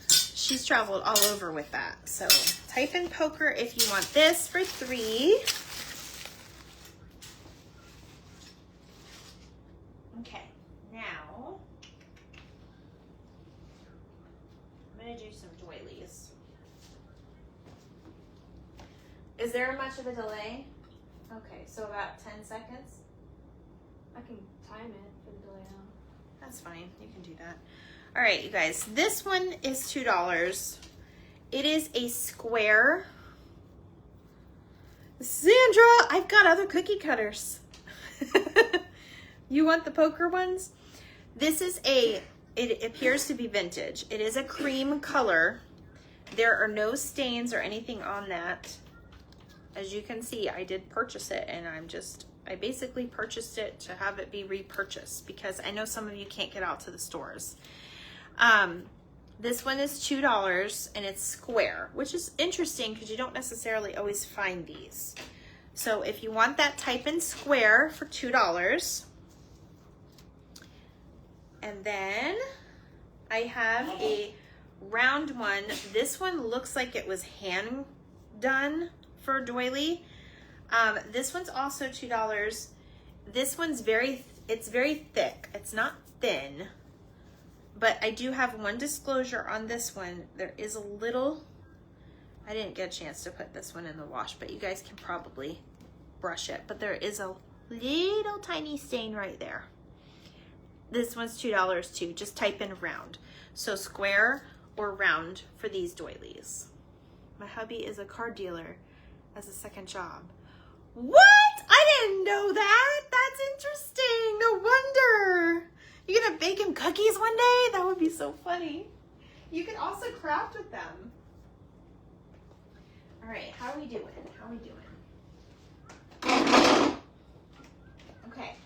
She's traveled all over with that. So type in poker if you want this for $3. Okay, now I'm gonna do some doilies. Is there much of a delay? Okay, so about 10 seconds. I can time it for the delay now. That's fine, you can do that. All right, you guys, this one is $2. It is a square. Sandra, I've got other cookie cutters. You want the poker ones? This is it appears to be vintage. It is a cream color. There are no stains or anything on that. As you can see, I did purchase it, and I basically purchased it to have it be repurchased because I know some of you can't get out to the stores. This one is $2 and it's square, which is interesting because you don't necessarily always find these. So if you want that, type in square for $2. And then I have a round one. This one looks like it was hand done for a doily. This one's also $2. This one's it's very thick. It's not thin, but I do have one disclosure on this one. There is a little, I didn't get a chance to put this one in the wash, but you guys can probably brush it, but there is a little tiny stain right there. This one's $2 too. Just type in round. So square or round for these doilies. My hubby is a car dealer as a second job. What? I didn't know that. That's interesting. No wonder. You're gonna bake him cookies one day? That would be so funny. You can also craft with them. All right, how are we doing? Okay.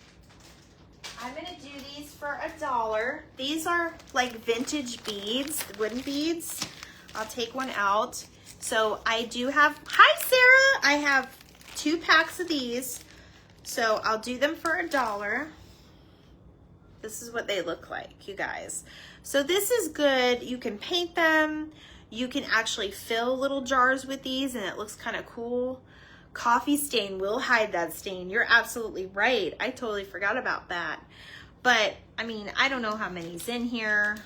I'm gonna do these for $1. These are like vintage beads, wooden beads. I'll take one out. So I do have, hi Sarah, I have 2 packs of these. So I'll do them for $1. This is what they look like, you guys. So this is good. You can paint them. You can actually fill little jars with these and it looks kind of cool. Coffee stain will hide that stain. You're absolutely right. I totally forgot about that. But I mean, I don't know how many's in here.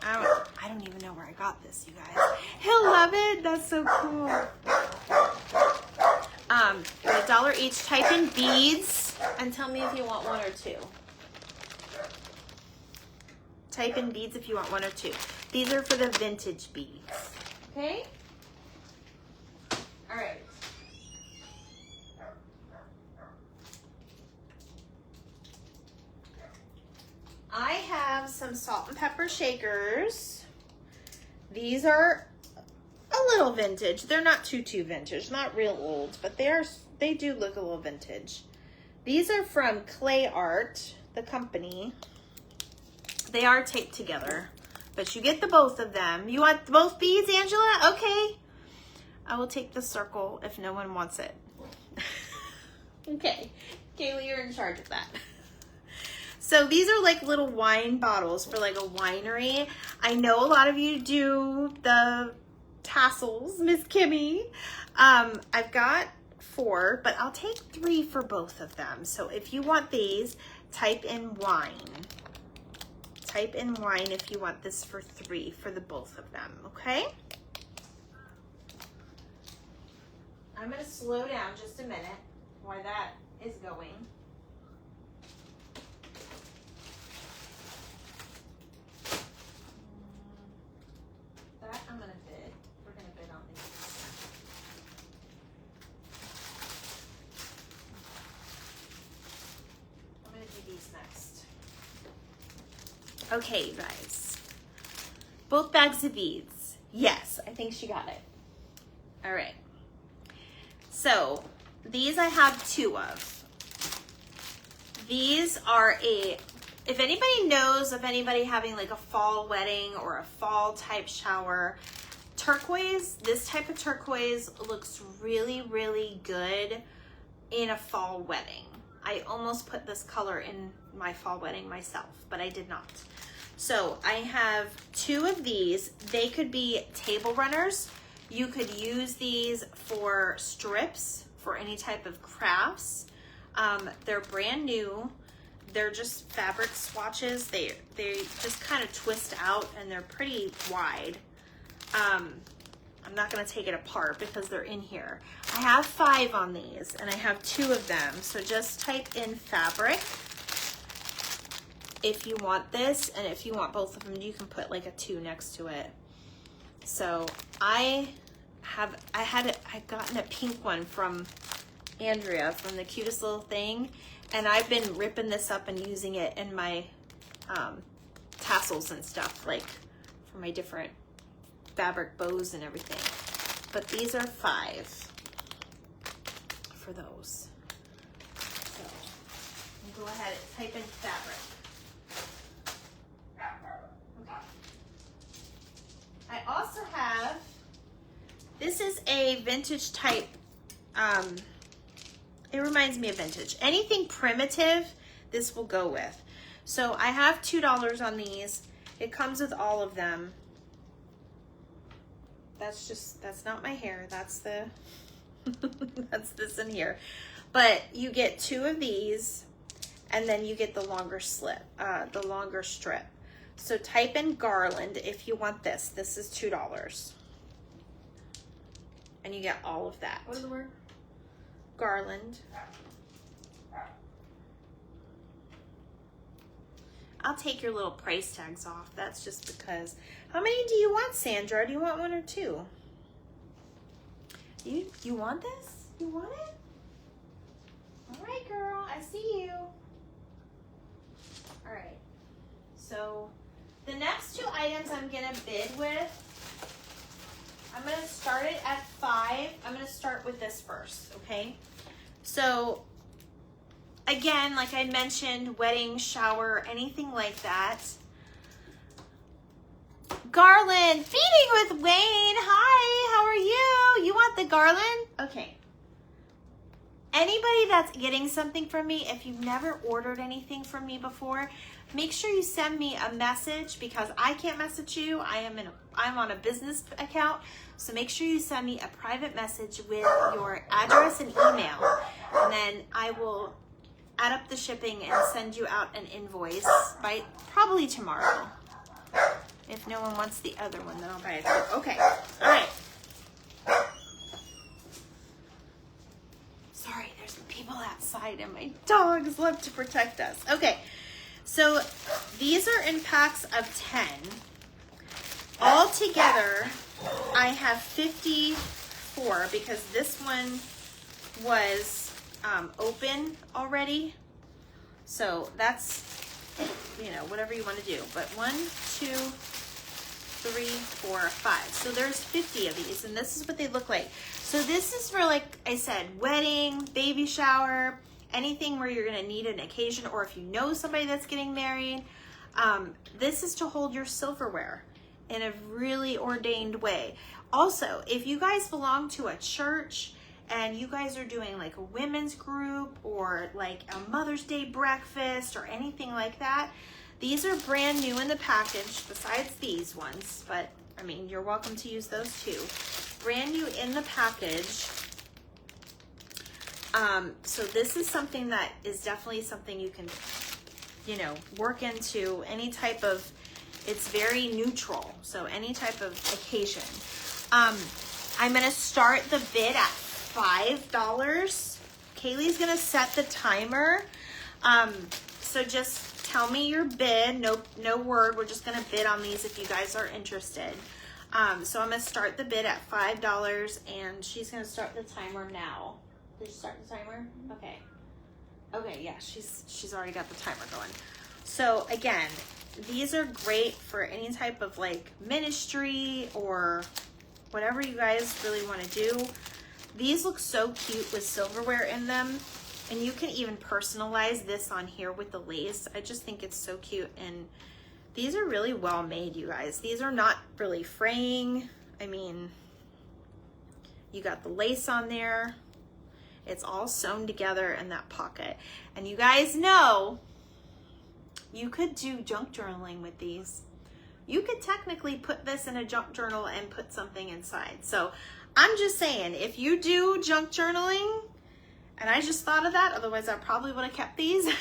I don't even know where I got this, you guys. He'll love it. That's so cool. $1 each. Type in beads and tell me if you want 1 or 2. Type in beads if you want 1 or 2. These are for the vintage beads. Okay? All right. I have some salt and pepper shakers. These are a little vintage. They're not too vintage, not real old, but they do look a little vintage. These are from Clay Art, the company. They are taped together, but you get the both of them. You want both beads, Angela? Okay. I will take the circle if no one wants it. Okay. Kaylee, you're in charge of that. So these are like little wine bottles for like a winery. I know a lot of you do the tassels, Miss Kimmy. I've got 4, but I'll take 3 for both of them. So if you want these, type in wine. Type in wine if you want this for 3 for the both of them, okay? I'm gonna slow down just a minute while that is going. That I'm gonna bid. We're gonna bid on these. I'm gonna do these next. Okay, you guys. Both bags of beads. Yes, I think she got it. All right. So these I have 2 of. These are a if anybody knows of anybody having like a fall wedding or a fall type shower, turquoise, this type of turquoise looks really, really good in a fall wedding. I almost put this color in my fall wedding myself, but I did not. So I have 2 of these. They could be table runners. You could use these for strips for any type of crafts. They're brand new. They're just fabric swatches. They just kind of twist out and they're pretty wide. I'm not gonna take it apart because they're in here. I have 5 on these and I have 2 of them. So just type in fabric if you want this, and if you want both of them, you can put like a 2 next to it. So I gotten a pink one from Andrea from the Cutest Little Thing, and I've been ripping this up and using it in my tassels and stuff, like for my different fabric bows and everything. But these are 5 for those. So go ahead and type in fabric. Okay. I also have, this is a vintage type, it reminds me of vintage. Anything primitive, this will go with. So I have $2 on these. It comes with all of them. That's not my hair. That's the, that's this in here. But you get 2 of these, and then you get the longer the longer strip. So type in garland if you want this. This is $2. And you get all of that. What is the word? Garland. I'll take your little price tags off. That's just because. How many do you want, Sandra? Do you want 1 or 2? You want this? You want it? All right, girl. I see you. All right. So the next 2 items I'm going to bid with, I'm going to start it at 5. I'm going to start with this first, okay? So, again, like I mentioned, wedding, shower, anything like that. Garland, feeding with Wayne. Hi, how are you? You want the garland? Okay. Anybody that's getting something from me, if you've never ordered anything from me before, make sure you send me a message, because I can't message you. I'm on a business account, so make sure you send me a private message with your address and email, and then I will add up the shipping and send you out an invoice by probably tomorrow. If no one wants the other one, then I'll buy it. Okay, all right. Sorry, there's people outside and my dogs love to protect us. Okay, so these are in packs of 10. All together, I have 54 because this one was open already. So that's, you know, whatever you want to do. But 1, 2, 3, 4, 5. So there's 50 of these, and this is what they look like. So this is for, like I said, wedding, baby shower, anything where you're going to need an occasion, or if you know somebody that's getting married. This is to hold your silverware in a really ordained way. Also, if you guys belong to a church and you guys are doing like a women's group or like a Mother's Day breakfast or anything like that, these are brand new in the package besides these ones, but I mean, you're welcome to use those too. Brand new in the package. So this is something that is definitely something you can, you know, work into any type of, it's very neutral. So any type of occasion. I'm going to start the bid at $5. Kaylee's going to set the timer. So just tell me your bid. No word. We're just going to bid on these if you guys are interested. So I'm going to start the bid at $5, and she's going to start the timer now. Did you start the timer? Okay. Okay, yeah, she's already got the timer going. So again, these are great for any type of like ministry or whatever you guys really want to do. These look so cute with silverware in them. And you can even personalize this on here with the lace. I just think it's so cute. And these are really well made, you guys. These are not really fraying. I mean, you got the lace on there. It's all sewn together in that pocket. And you guys know you could do junk journaling with these. You could technically put this in a junk journal and put something inside. So I'm just saying, if you do junk journaling, and I just thought of that, otherwise I probably would have kept these.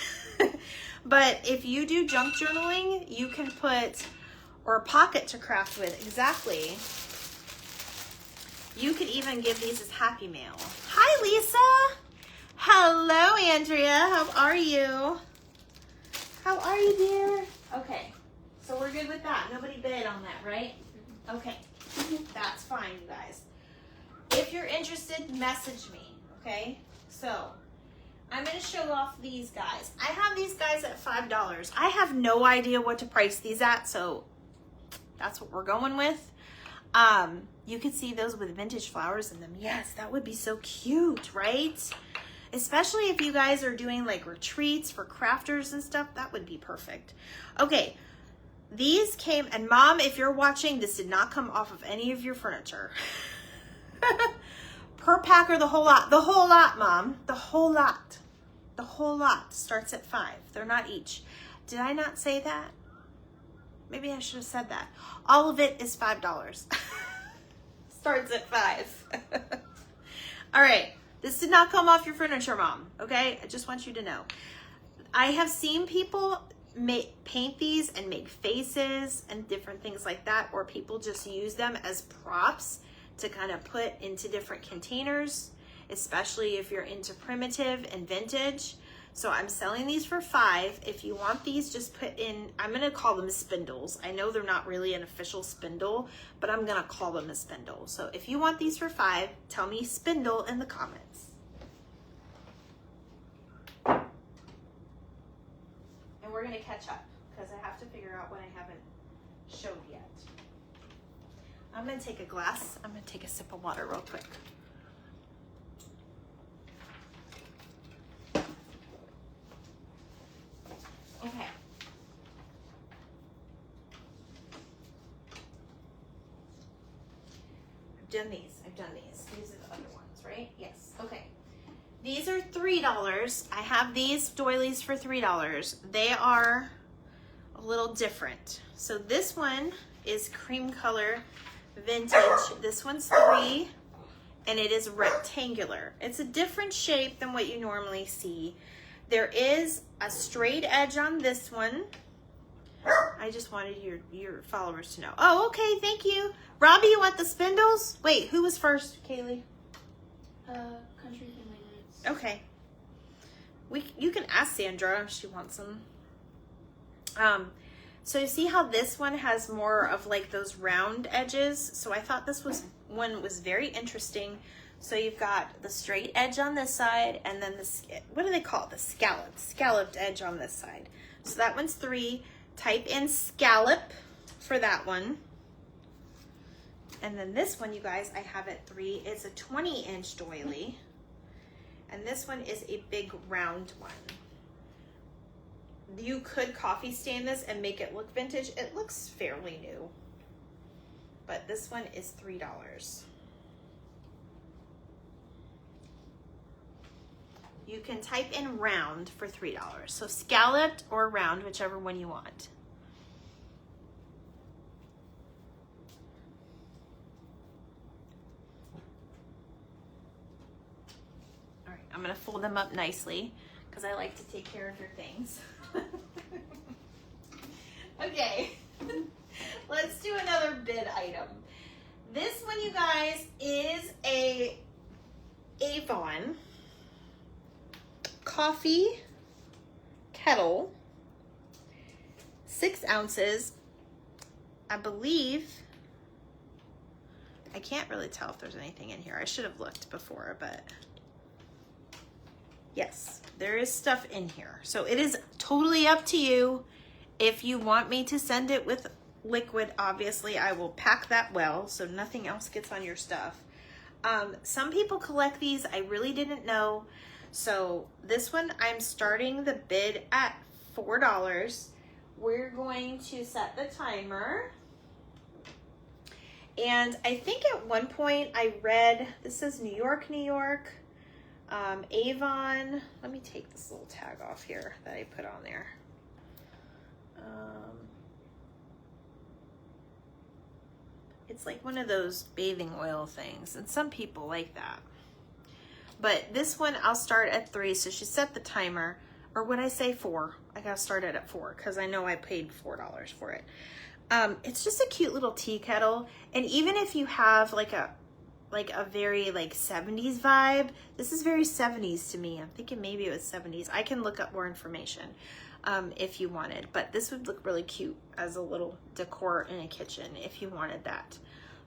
But if you do junk journaling, you can put, or a pocket to craft with, exactly. You could even give these as Happy Mail. Hi, Lisa. Hello, Andrea. How are you? How are you, dear? Okay, so we're good with that. Nobody bid on that, right? Okay, that's fine, you guys. If you're interested, message me, okay? So, I'm going to show off these guys. I have these guys at $5. I have no idea what to price these at, so that's what we're going with. You could see those with vintage flowers in them. Yes, that would be so cute, right? Especially if you guys are doing like retreats for crafters and stuff, that would be perfect. Okay, these came, and Mom, if you're watching, this did not come off of any of your furniture. Per pack or the whole lot? The whole lot, Mom. The whole lot. The whole lot starts at $5. They're not each. Did I not say that? Maybe I should have said that. All of it is $5. Starts at $5. All right. This did not come off your furniture, Mom. Okay? I just want you to know. I have seen people paint these and make faces and different things like that, or people just use them as props to kind of put into different containers, especially if you're into primitive and vintage. So I'm selling these for $5. If you want these, just put in, I'm going to call them spindles. I know they're not really an official spindle, but I'm going to call them a spindle. So if you want these for $5, tell me spindle in the comments. And we're going to catch up because I have to figure out what I haven't showed yet. I'm going to take a glass. I'm going to take a sip of water real quick. Okay. I've done these. These are the other ones, right? Yes. Okay. These are $3. I have these doilies for $3. They are a little different. So this one is cream color vintage. This one's $3, and it is rectangular. It's a different shape than what you normally see. There is a straight edge on this one. I just wanted your followers to know. Oh, okay, thank you. Robbie, you want the spindles? Wait, who was first, Kaylee? Country Family Roots. Okay. You can ask Sandra if she wants them. So you see how this one has more of like those round edges? So I thought this one was very interesting. So you've got the straight edge on this side, and then what do they call it? The scalloped edge on this side. So that one's $3. Type in scallop for that one. And then this one, you guys, I have at $3. It's a 20-inch doily. And this one is a big round one. You could coffee stain this and make it look vintage. It looks fairly new. But this one is $3. You can type in round for $3. So scalloped or round, whichever one you want. All right, I'm gonna fold them up nicely because I like to take care of your things. Okay, let's do another bid item. This one, you guys, is a Avon coffee kettle, 6 ounces. I believe, I can't really tell if there's anything in here. I should have looked before, but yes, there is stuff in here. So it is totally up to you. If you want me to send it with liquid, obviously I will pack that well so nothing else gets on your stuff. Some people collect these. I really didn't know. So this one, I'm starting the bid at $4. We're going to set the timer. And I think at one point I read, this says New York, New York, Avon. Let me take this little tag off here that I put on there. It's like one of those bathing oil things, and some people like that. But this one, I'll start at 3, so she set the timer. Or would I say 4? I gotta start it at 4, because I know I paid $4 for it. It's just a cute little tea kettle, and even if you have like a very like 70s vibe, this is very 70s to me. I'm thinking maybe it was 70s. I can look up more information if you wanted, but this would look really cute as a little decor in a kitchen if you wanted that.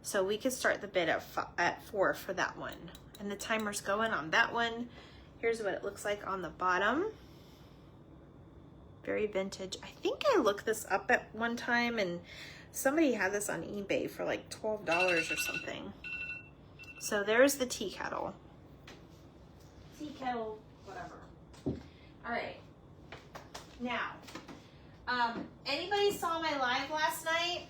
So we could start the bid at 4 for that one, and the timer's going on that one. Here's what it looks like on the bottom. Very vintage. I think I looked this up at one time, and somebody had this on eBay for like $12 or something. So there's the tea kettle. Tea kettle, whatever. All right. Now, anybody saw my live last night?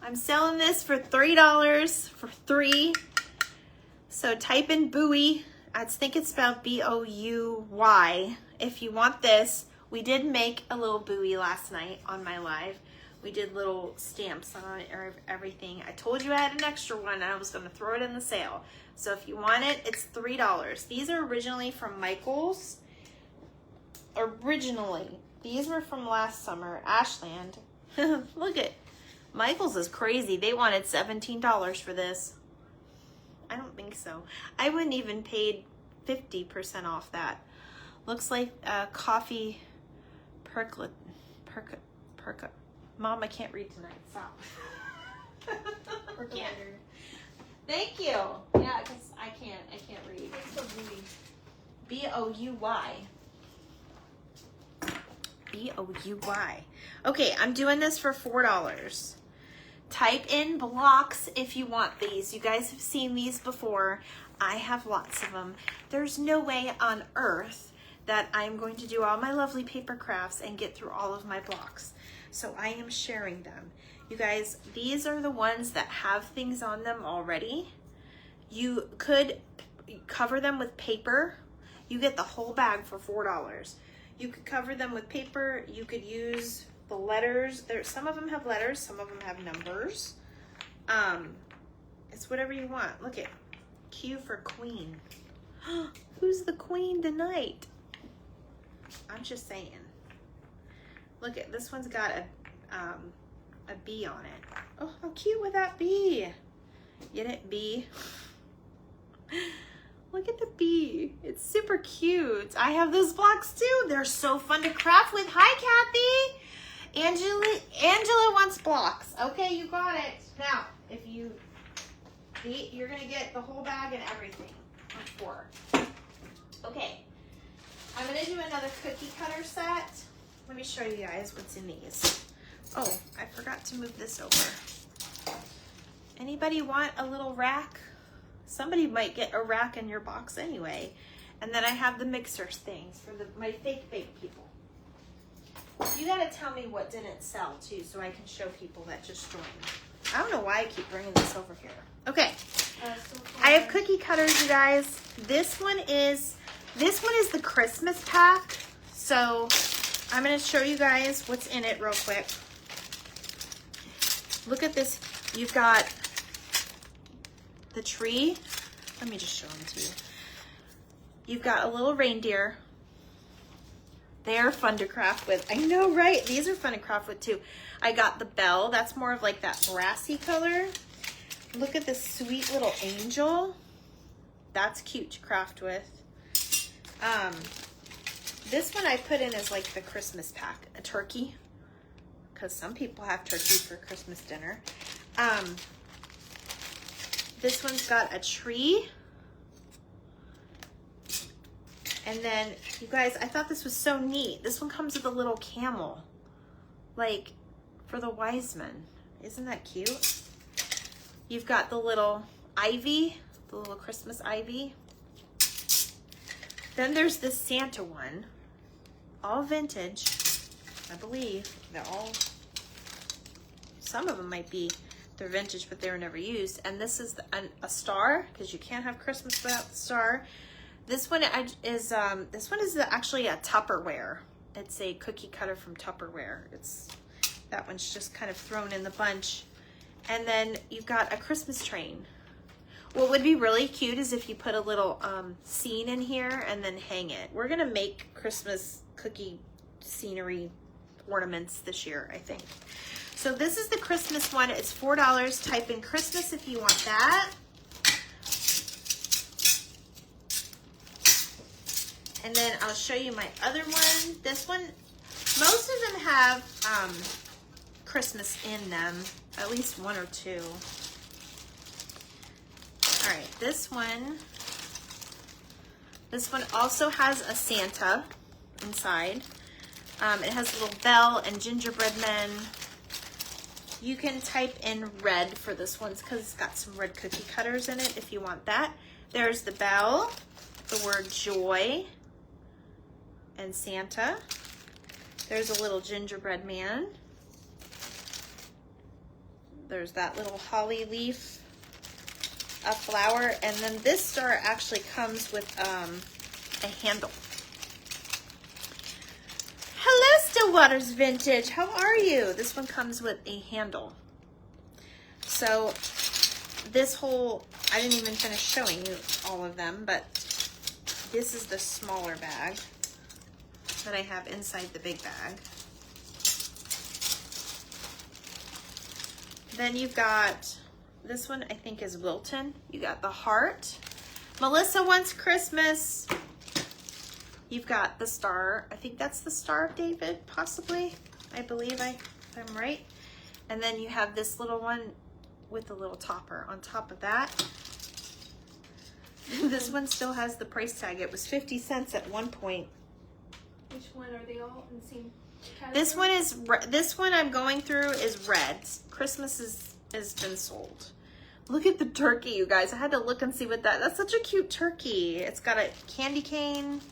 I'm selling this for $3 for 3. So type in Bouy. I think it's spelled B-O-U-Y. If you want this, we did make a little buoy last night on my live. We did little stamps on it or everything. I told you I had an extra one and I was going to throw it in the sale. So if you want it, it's $3. These are originally from Michael's. These were from last summer, Ashland. Look at Michael's is crazy. They wanted $17 for this. I don't think so. I wouldn't even paid 50% off that. Looks like coffee percolate. Mom, I can't read tonight. Stop. Percolator. Thank you. Yeah, because I can't read. It's so booty. B-O-U-Y. B-O-U-Y. Okay, I'm doing this for $4. Type in blocks if you want these. You guys have seen these before. I have lots of them. There's no way on earth that I'm going to do all my lovely paper crafts and get through all of my blocks. So I am sharing them. You guys, these are the ones that have things on them already. You could cover them with paper. You get the whole bag for $4. You could cover them with paper. You could use the letters. Some of them have letters, some of them have numbers. It's whatever you want. Look at Q for Queen. Who's the queen tonight? I'm just saying. Look at this one's got a bee on it. Oh, how cute would that be? Get it, bee? Look at the bee. It's super cute. I have those blocks too. They're so fun to craft with. Hi, Kathy. Angela wants blocks. Okay, you got it. Now, if you're gonna get the whole bag and everything for $4. Okay, I'm gonna do another cookie cutter set. Let me show you guys what's in these. Oh, I forgot to move this over. Anybody want a little rack? Somebody might get a rack in your box anyway. And then I have the mixer things for my fake bake people. You gotta tell me what didn't sell too, so I can show people that just joined. I don't know why I keep bringing this over here. Okay, I have cookie cutters, you guys. This one is the Christmas pack. So I'm gonna show you guys what's in it real quick. Look at this. You've got the tree. Let me just show them to you. You've got a little reindeer. They're fun to craft with. I know, right? These are fun to craft with too. I got the bell. That's more of like that brassy color. Look at this sweet little angel. That's cute to craft with. This one I put in as like the Christmas pack, a turkey, because some people have turkey for Christmas dinner. This one's got a tree. And then, you guys, I thought this was so neat. This one comes with a little camel, like for the wise men. Isn't that cute? You've got the little ivy, the little Christmas ivy. Then there's this Santa one, all vintage, I believe. They're all, some of them might be, they're vintage, but they were never used. And this is a star, because you can't have Christmas without the star. This one is actually a Tupperware. It's a cookie cutter from Tupperware. That one's just kind of thrown in the bunch. And then you've got a Christmas train. What would be really cute is if you put a little scene in here and then hang it. We're gonna make Christmas cookie scenery ornaments this year, I think. So this is the Christmas one. It's $4. Type in Christmas if you want that. And then I'll show you my other one. This one, most of them have Christmas in them, at least one or two. All right, this one also has a Santa inside. It has a little bell and gingerbread men. You can type in red for this one because it's got some red cookie cutters in it if you want that. There's the bell, the word joy, and Santa. There's a little gingerbread man. There's that little holly leaf, a flower, and then this star actually comes with a handle. Hello, Stillwaters Vintage. How are you? This one comes with a handle. So this whole, I didn't even finish showing you all of them, but this is the smaller bag that I have inside the big bag. Then you've got, this one I think is Wilton. You got the heart. Melissa Wants Christmas. You've got the star. I think that's the Star of David, possibly. I believe if I'm right. And then you have this little one with a little topper on top of that. This one still has the price tag. It was 50 cents at one point. Which one are they all in the same category? This one I'm going through is red. Christmas has been sold. Look at the turkey, you guys. I had to look and see what that's such a cute turkey. It's got a candy cane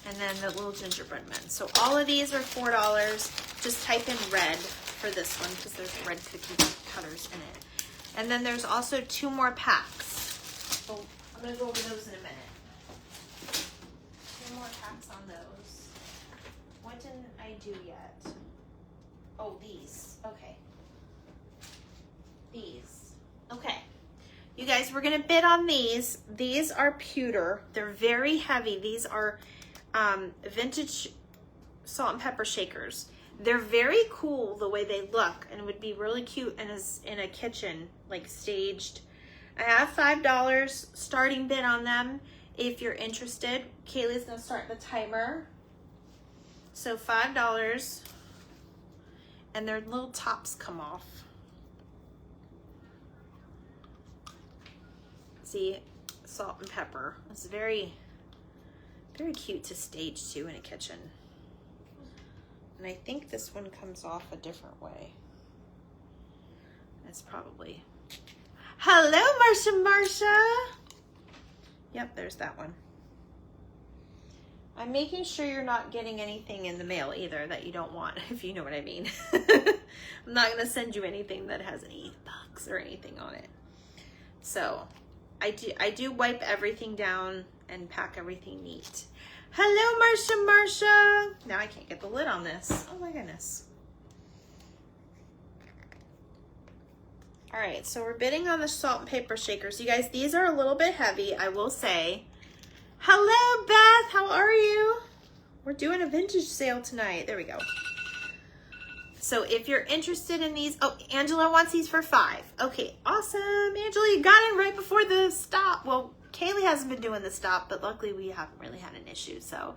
and then the little gingerbread men. So all of these are $4. Just type in red for this one because there's red cookie cutters in it. And then there's also 2 more packs. So I'm gonna go over those in a minute. 2 more packs on those. What didn't I do yet? Oh, these. Okay. These. Okay. You guys, we're gonna bid on these. These are pewter. They're very heavy. These are vintage salt and pepper shakers. They're very cool the way they look and would be really cute in a kitchen, like staged. I have $5 starting bid on them if you're interested. Kaylee's gonna start the timer. So $5, and their little tops come off. See, salt and pepper. It's very, very cute to stage too in a kitchen. And I think this one comes off a different way. That's probably. Hello, Marsha. Yep, there's that one. I'm making sure you're not getting anything in the mail either that you don't want, if you know what I mean. I'm not gonna send you anything that has any bugs or anything on it. So I do wipe everything down and pack everything neat. Hello, Marsha. Now I can't get the lid on this. Oh my goodness. All right, so we're bidding on the salt and pepper shakers. You guys, these are a little bit heavy, I will say. Hello, Beth, how are you? We're doing a vintage sale tonight. There we go. So if you're interested in these, oh, Angela wants these for $5. Okay, awesome. Angela, you got in right before the stop. Well, Kaylee hasn't been doing the stop, but luckily we haven't really had an issue. So,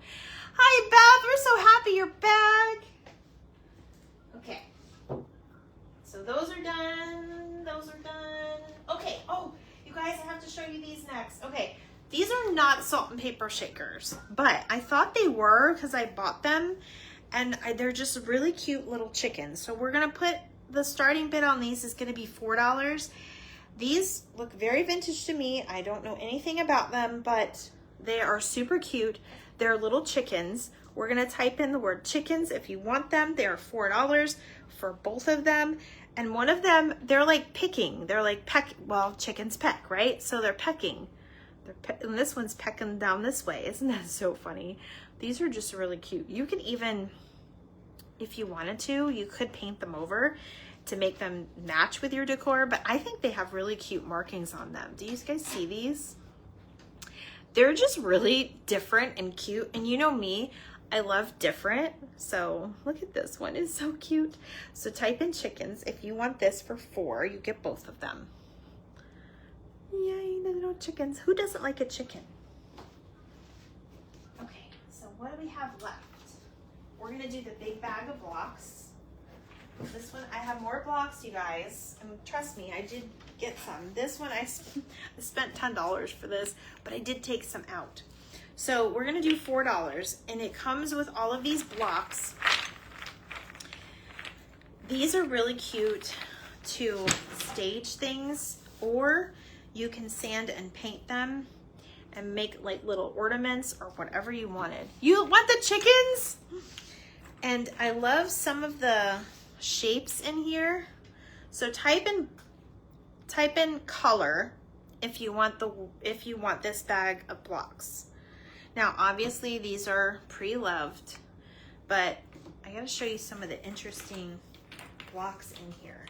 hi, Beth. We're so happy you're back. Okay. So those are done. Those are done. Okay. Oh, you guys, I have to show you these next. Okay. These are not salt and pepper shakers, but I thought they were because I bought them, and they're just really cute little chickens. So we're going to put the starting bid on these is going to be $4. These look very vintage to me. I don't know anything about them, but They are super cute. They're little chickens. We're gonna type in the word chickens if you want them. They are $4 for both of them. And one of them, they're like picking. They're like well, chickens peck, right? So they're pecking. And this one's pecking down this way. Isn't that so funny? These are just really cute. You can even, if you wanted to, you could paint them over to make them match with your decor, but I think they have really cute markings on them. Do you guys see these? They're just really different and cute. And you know me, I love different. So look at this one, it's so cute. So type in chickens. If you want this for $4, you get both of them. Yay, the little chickens. Who doesn't like a chicken? Okay, so what do we have left? We're gonna do the big bag of blocks. This one, I have more blocks, you guys. And trust me, I did get some. This one, I spent $10 for this, but I did take some out. So we're gonna do $4, and it comes with all of these blocks. These are really cute to stage things, or you can sand and paint them and make like little ornaments or whatever you wanted. You want the chickens? And I love some of the shapes in here. So type in color if you want this bag of blocks. Now obviously these are pre-loved, but I gotta show you some of the interesting blocks in here.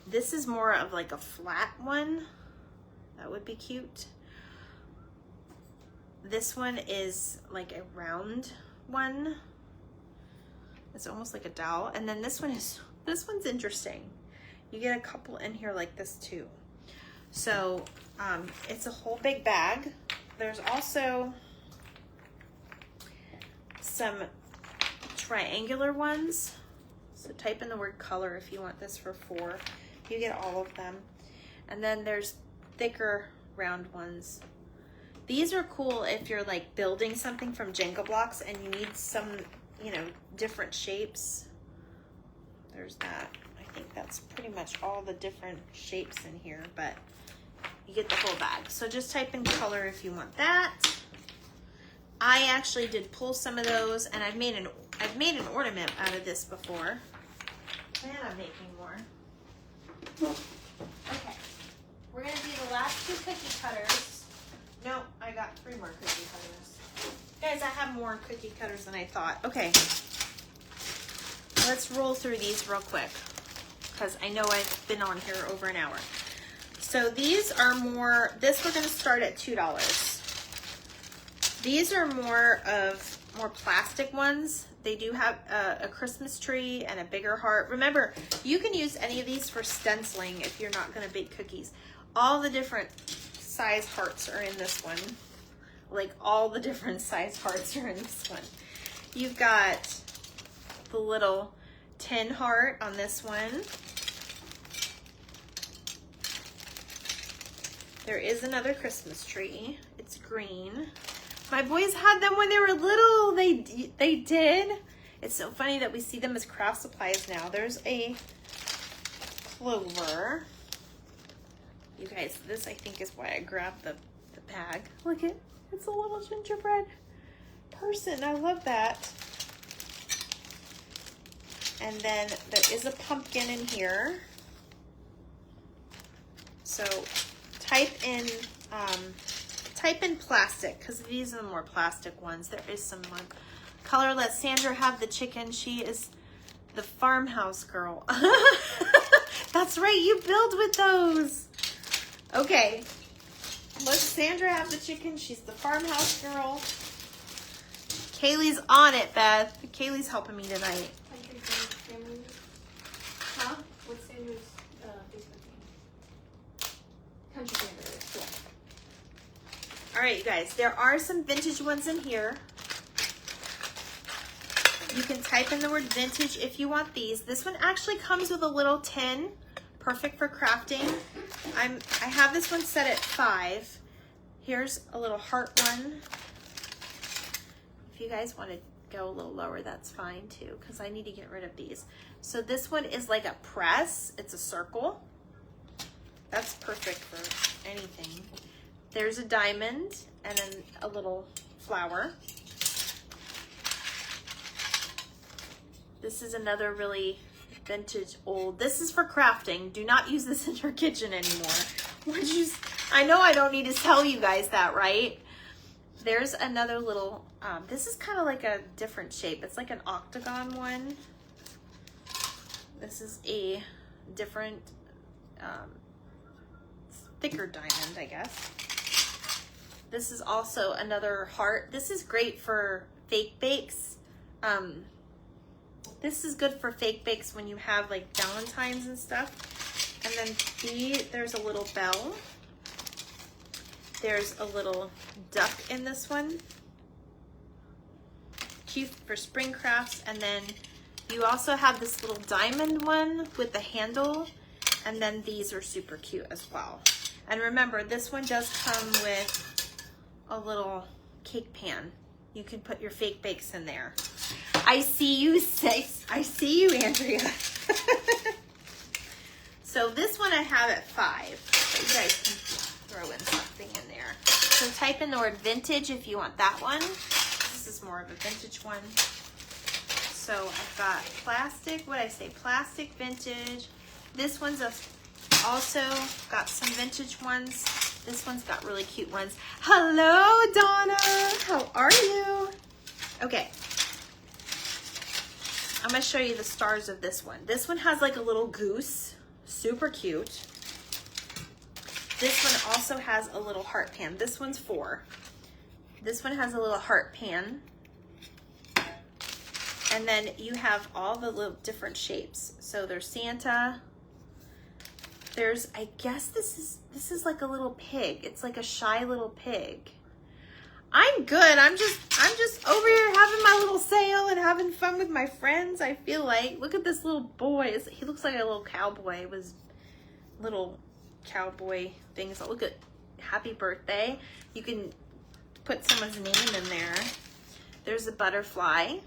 This is more of like a flat one. That would be cute. This one is like a round one. It's almost like a dowel. And then this one's interesting. You get a couple in here like this too. So it's a whole big bag. There's also some triangular ones. So type in the word color if you want this for $4. You get all of them. And then there's thicker round ones. These are cool if you're like building something from Jenga blocks and you need some, you know, different shapes. There's that. I think that's pretty much all the different shapes in here, but you get the whole bag. So just type in color if you want that. I actually did pull some of those, and I've made an ornament out of this before. Plan on making more. Okay, we're gonna do the last 2 cookie cutters. No, I got 3 more cookie cutters. Guys, I have more cookie cutters than I thought. Okay, let's roll through these real quick because I know I've been on here over an hour. So these are more, this we're gonna start at $2. These are more plastic ones. They do have a Christmas tree and a bigger heart. Remember, you can use any of these for stenciling if you're not gonna bake cookies. All the different size hearts are in this one. Like all the different size hearts are in this one. You've got the little tin heart on this one. There is another Christmas tree. It's green. My boys had them when they were little. They did. It's so funny that we see them as craft supplies now. There's a clover. You guys, this I think is why I grabbed the bag. Look at, it's a little gingerbread person. I love that. And then there is a pumpkin in here. So type in plastic, because these are the more plastic ones. There is some color. Let Sandra have the chicken. She is the farmhouse girl. That's right, you build with those. Okay, let Sandra have the chicken. She's the farmhouse girl. Kaylee's on it, Beth. Kaylee's helping me tonight. Huh? What's Sandra's Facebook name? Country Sandra. Yeah. All right, you guys, there are some vintage ones in here. You can type in the word vintage if you want these. This one actually comes with a little tin, perfect for crafting. I have this one set at 5. Here's a little heart one. If you guys want to go a little lower, that's fine too, because I need to get rid of these. So this one is like a press. It's a circle. That's perfect for anything. There's a diamond and then a little flower. This is another really vintage old. This is for crafting. Do not use this in your kitchen anymore. I know I don't need to tell you guys that, right? There's another little, this is kind of like a different shape. It's like an octagon one. This is a different, thicker diamond, I guess. This is also another heart. This is great for fake bakes. This is good for fake bakes when you have like Valentine's and stuff. And then there's a little bell. There's a little duck in this one. Cute for spring crafts. And then you also have this little diamond one with the handle. And then these are super cute as well. And remember, this one does come with a little cake pan. You can put your fake bakes in there. I see you, Andrea. So this one I have at 5. So you guys can throw in something in there. So type in the word vintage if you want that one. This is more of a vintage one. So I've got plastic, plastic vintage. This one's also got some vintage ones. This one's got really cute ones. Hello, Donna. How are you? Okay. I'm going to show you the stars of this one. This one has like a little goose. Super cute. This one also has a little heart pan. This one's 4. This one has a little heart pan. And then you have all the little different shapes. So there's Santa. There's, I guess this is like a little pig. It's like a shy little pig. I'm good. I'm just over here having my little sale and having fun with my friends. I feel like, look at this little boy. He looks like a little cowboy with little cowboy things. Look at happy birthday. You can put someone's name in there. There's a butterfly.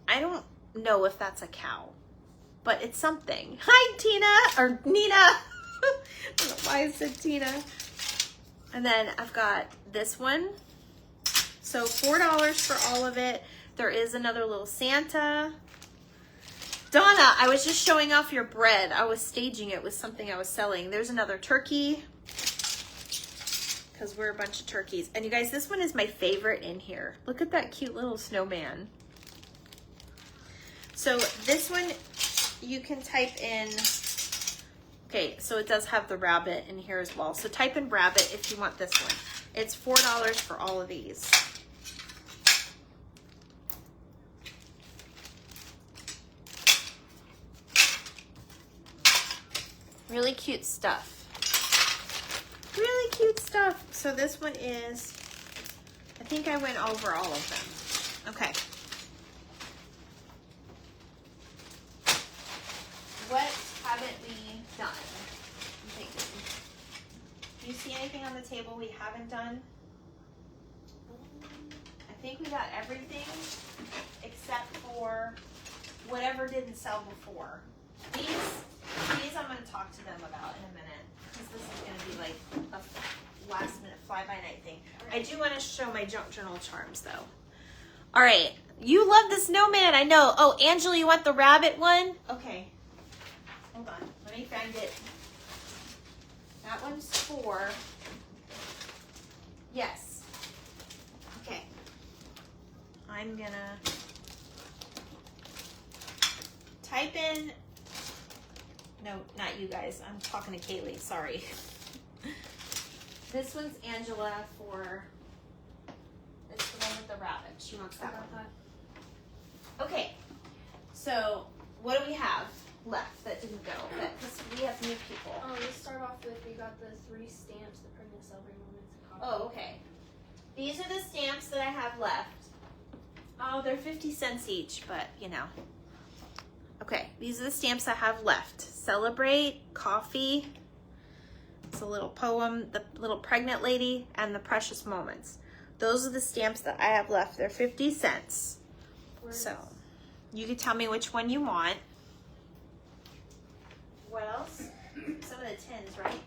I don't know if that's a cow, but it's something. Hi, Tina, or Nina. I don't know why I said Tina. And then I've got this one. So $4 for all of it. There is another little Santa. Donna, I was just showing off your bread. I was staging it with something I was selling. There's another turkey. Because we're a bunch of turkeys. And you guys, this one is my favorite in here. Look at that cute little snowman. So this one, you can type in, okay, so it does have the rabbit in here as well. So type in rabbit if you want this one. It's $4 for all of these. Really cute stuff. Really cute stuff. So this one is, I think I went over all of them. Okay. What haven't we done? I'm thinking. Do you see anything on the table we haven't done? I think we got everything except for whatever didn't sell before. These I'm going to talk to them about in a minute because this is going to be like a last minute fly-by-night thing. I do want to show my junk journal charms though. All right. You love the snowman, I know. Oh, Angela, you want the rabbit one? Okay. Hold on, let me find it. That one's 4. Yes. Okay. I'm gonna type in, no, not you guys. I'm talking to Kaylee, sorry. This one's Angela for, it's the one with the rabbit. She wants that one. Okay, so what do we have left that didn't go? Because we have new people. Let's start off with, we got the 3 stamps, the pregnant celebrity moments. Oh, okay. These are the stamps that I have left. Oh, they're 50 cents each, but you know. Okay, these are the stamps I have left. Celebrate, coffee. It's a little poem, the little pregnant lady, and the precious moments. Those are the stamps that I have left. They're 50 cents. So, you can tell me which one you want. What else? some of the tins, right?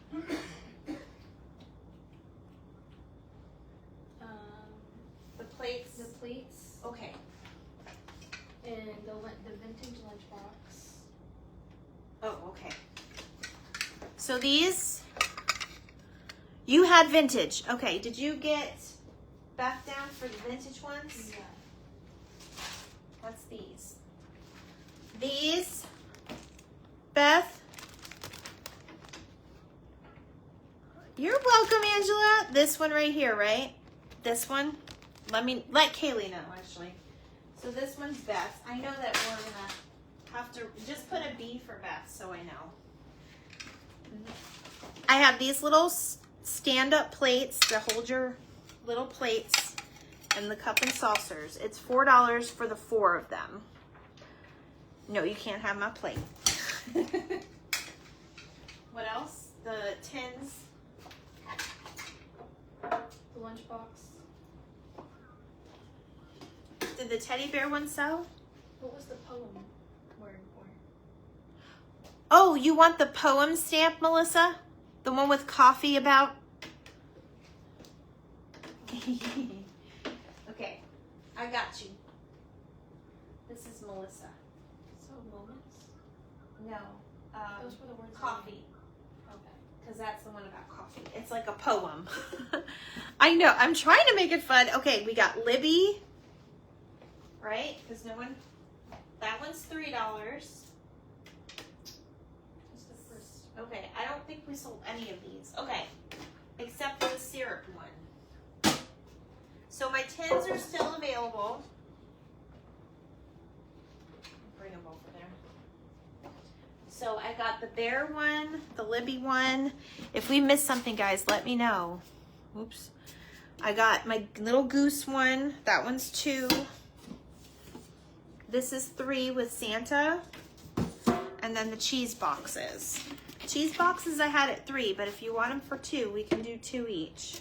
The plates. The plates Okay. and the vintage lunchbox. Oh, okay. So these, you had vintage. Okay, did you get Beth down for the vintage ones? Yeah. What's these? These, Beth. You're welcome, Angela. This one right here, right? This one. Let Kaylee know, actually. So this one's Beth. I know that we're gonna have to just put a B for Beth, so I know. I have these little stand-up plates to hold your little plates and the cup and saucers. It's $4 for the 4 of them. No, you can't have my plate. What else? The tins. The lunchbox. Did the teddy bear one sell? What was the poem word for? Oh, you want the poem stamp, Melissa? The one with coffee about? Okay, I got you. This is Melissa. So moments. No, Those were the words. coffee. Okay. Because that's the one about coffee. It's like a poem. I know. I'm trying to make it fun. Okay, we got Libby. Right? Because no one... That one's $3. Just the first. Okay, I don't think we sold any of these. Okay, except for the syrup one. So my tins are still available. Bring them over there. So I got the bear one, the Libby one. If we missed something, guys, let me know. Oops. I got my little goose one. That one's 2. This is 3 with Santa. And then the cheese boxes. Cheese boxes I had at 3, but if you want them for 2, we can do 2 each.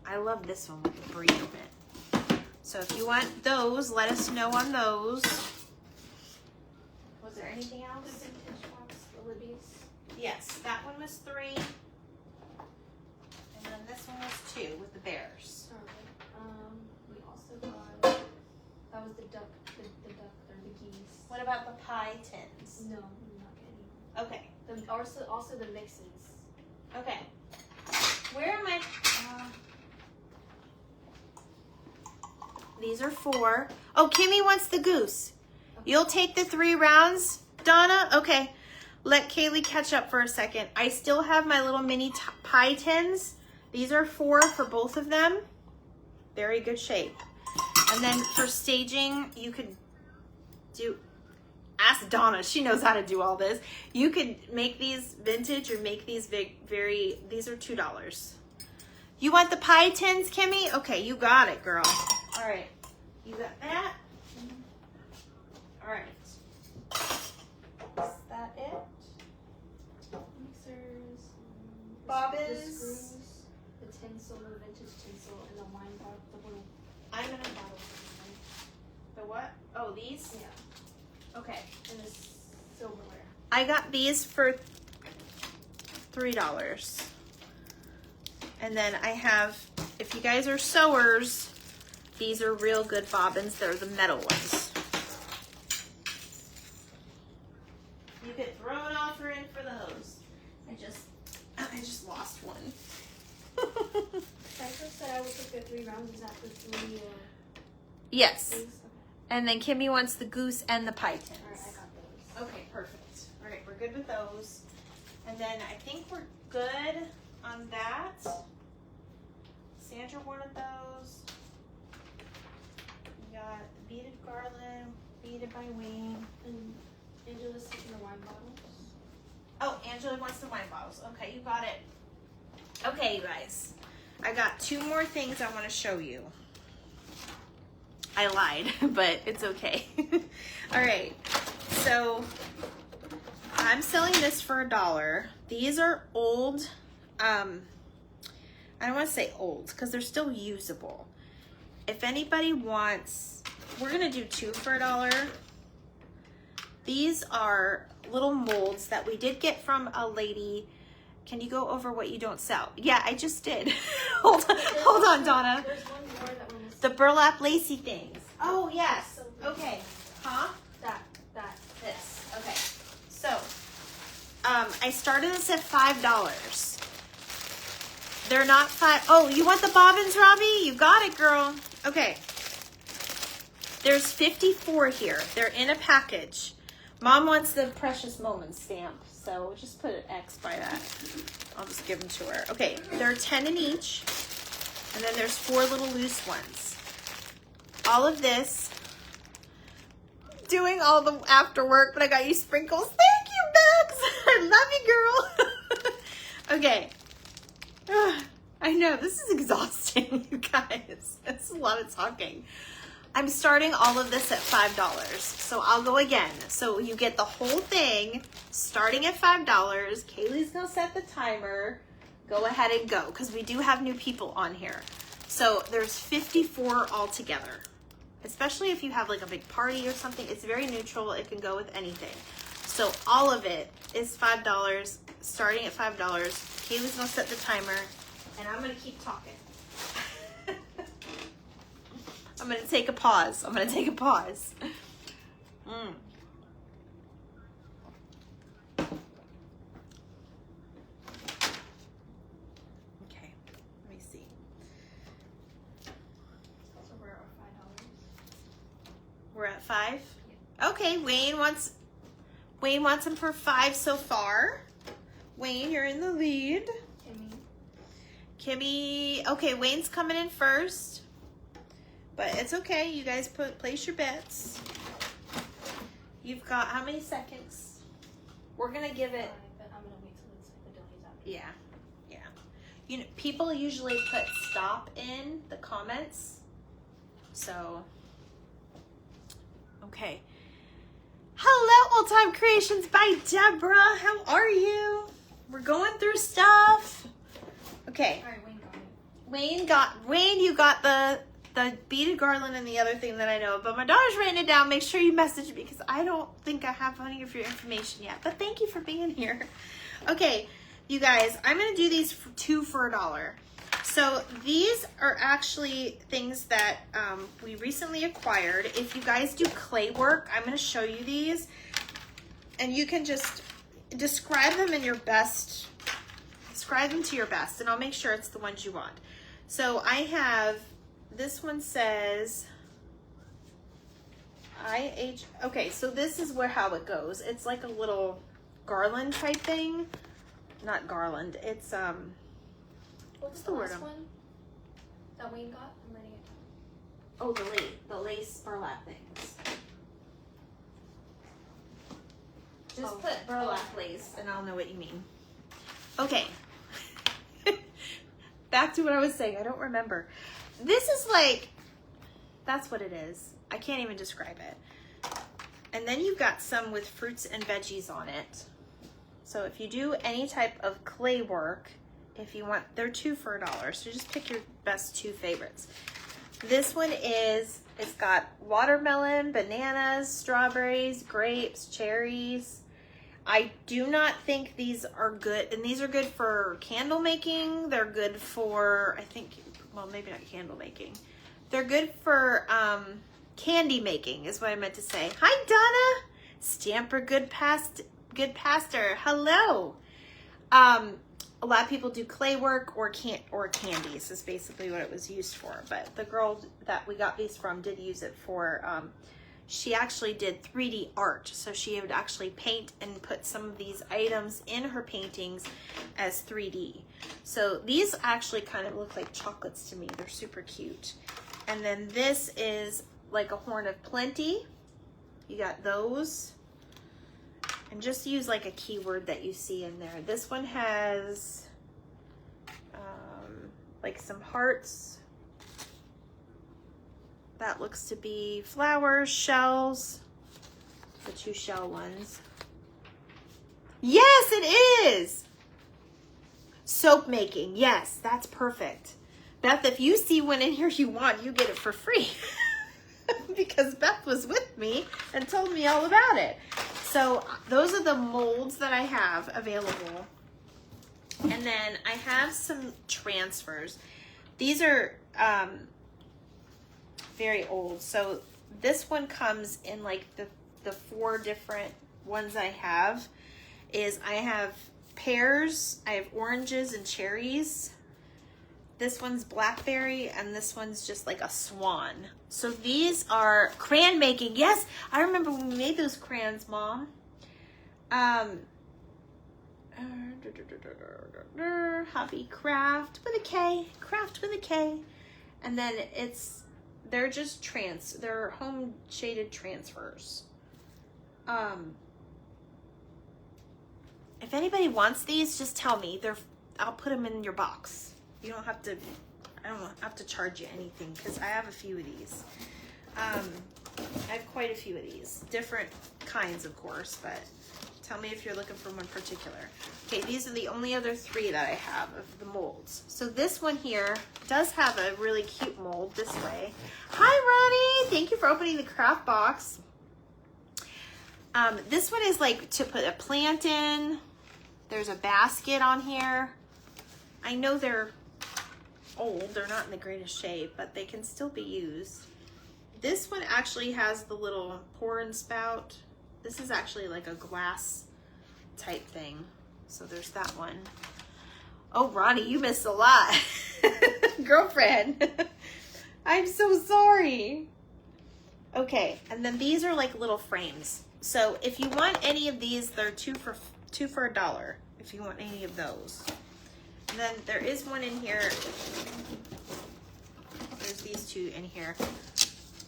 I love this one with the brie in it. So if you want those, let us know on those. Was there anything The else? vintage box, the Libby's. Yes, that one was 3. And then this one was 2 with the bears. Alright. We also got that was the duck, the duck or the geese. What about the pie tins? No, I'm not getting. Okay, The also the mixes. okay. Where am I? These are 4. Oh, Kimmy wants the goose. You'll take the 3 rounds, Donna? Okay. Let Kaylee catch up for a second. I still have my little mini pie tins. These are 4 for both of them. Very good shape. And then for staging, you could do, ask Donna, she knows how to do all this. You could make these vintage or make these these are $2. You want the pie tins, Kimmy? Okay, you got it, girl. All right, you got that? All right. Is that it? Mixers. The Bobbins. screws. The tinsel, the vintage tinsel, and the wine bottle. The little I'm gonna, bottle. the what? Oh, these? Yeah. Okay. And the silverware. I got these for $3. And then I have, if you guys are sewers, these are real good bobbins. They're the metal ones. You could throw an offer in for those. I just lost one. Cypher said I would take the 3 rounds. Is that the 3 Yes. things? Okay. And then Kimmy wants the goose and the pie tins. Alright, I got those. Okay, perfect. All right, we're good with those. And then I think we're good on that. Sandra wanted those. We got the beaded garland, beaded by Wayne. And Angela's taking the wine bottles. Oh, Angela wants the wine bottles. Okay, you got it. Okay, you guys. I got 2 more things I want to show you. I lied, but it's okay. All right, so I'm selling this for $1. These are old, I don't want to say old because they're still usable. If anybody wants, we're gonna do 2 for $1. These are little molds that we did get from a lady. Can you go over what you don't sell? Yeah, I just did. Hold on, Donna. There's one more that we're missing. The burlap lacy things. Oh, yes. Okay. Huh? This. Okay. So, I started this at $5. They're not $5. Oh, you want the bobbins, Robbie? You got it, girl. Okay. There's 54 here. They're in a package. Mom wants the Precious Moments stamp, so just put an X by that. I'll just give them to her. Okay, there are 10 in each, and then there's 4 little loose ones. All of this, doing all the after work, but I got you sprinkles. Thank you, Bex. I love you, girl. Okay. Ugh, I know, this is exhausting, you guys. It's a lot of talking. I'm starting all of this at $5. So I'll go again. So you get the whole thing starting at $5. Kaylee's gonna set the timer. Go ahead and go, because we do have new people on here. So there's 54 altogether. Especially if you have like a big party or something, it's very neutral. It can go with anything. So all of it is $5, starting at $5. Kaylee's gonna set the timer, and I'm gonna keep talking. I'm gonna take a pause. Okay, let me see. So we're at $5. We're at 5? Okay, Wayne wants them for 5 so far. Wayne, you're in the lead. Kimmy, okay, Wayne's coming in first. But it's okay, you guys place your bets. You've got how many seconds? We're gonna give it. But I'm gonna wait till it's like the delays out. Yeah. You know, people usually put stop in the comments. So, okay. Hello, Old Time Creations by Deborah. How are you? We're going through stuff. Okay. All right, Wayne, you got the beaded garland and the other thing that I know, but my daughter's writing it down. Make sure you message me because I don't think I have any of your information yet, but thank you for being here. Okay, you guys, I'm going to do these for $2 for $1. So these are actually things that we recently acquired. If you guys do clay work, I'm going to show you these, and you can just describe them in your best, describe them to your best, and I'll make sure it's the ones you want. So I have, this one says IH. Okay, so this is how it goes. It's like a little garland type thing. Not garland. It's What's the word? One that Wayne got? I'm writing it down. Oh, the lace burlap things. Just put burlap lace, and I'll know what you mean. Okay. Back to what I was saying. I don't remember. This is like, that's what it is. I can't even describe it. And then you've got some with fruits and veggies on it. So if you do any type of clay work, if you want, they're $2 for $1. So just pick your best 2 favorites. This one is, it's got watermelon, bananas, strawberries, grapes, cherries. I do not think these are good, and these are good for candle making. They're good for, I think, well, maybe not candle making. They're good for candy making is what I meant to say. Hi, Donna. Stamper Good Pastor. Hello. A lot of people do clay work or candies is basically what it was used for. But the girl that we got these from did use it for, she actually did 3D art. So she would actually paint and put some of these items in her paintings as 3D. So these actually kind of look like chocolates to me. They're super cute. And then this is like a Horn of Plenty. You got those. And just use like a keyword that you see in there. This one has like some hearts. That looks to be flowers, shells, the 2 shell ones. Yes, it is. Soap making. Yes, that's perfect. Beth, if you see one in here you want, you get it for free. Because Beth was with me and told me all about it. So those are the molds that I have available. And then I have some transfers. These are very old. So this one comes in like the 4 different ones I have. I have pears, I have oranges and cherries. This one's blackberry, and this one's just like a swan. So these are crayon making. Yes, I remember when we made those crayons, Mom. Hobby Craft with a K. Craft with a K. And then they're just they're home shaded transfers. If anybody wants these, just tell me. I'll put them in your box. You don't have to, I don't have to charge you anything because I have a few of these. I have quite a few of these. Different kinds, of course, but tell me if you're looking for one particular. Okay, these are the only other 3 that I have of the molds. So this one here does have a really cute mold this way. Hi, Ronnie. Thank you for opening the craft box. This one is like to put a plant in. There's a basket on here. I know they're old, they're not in the greatest shape, but they can still be used. This one actually has the little pour and spout. This is actually like a glass type thing. So there's that one. Oh, Ronnie, you missed a lot. Girlfriend. I'm so sorry. Okay, and then these are like little frames. So if you want any of these, they're two for $1 if you want any of those. And then there is one in here. There's these 2 in here.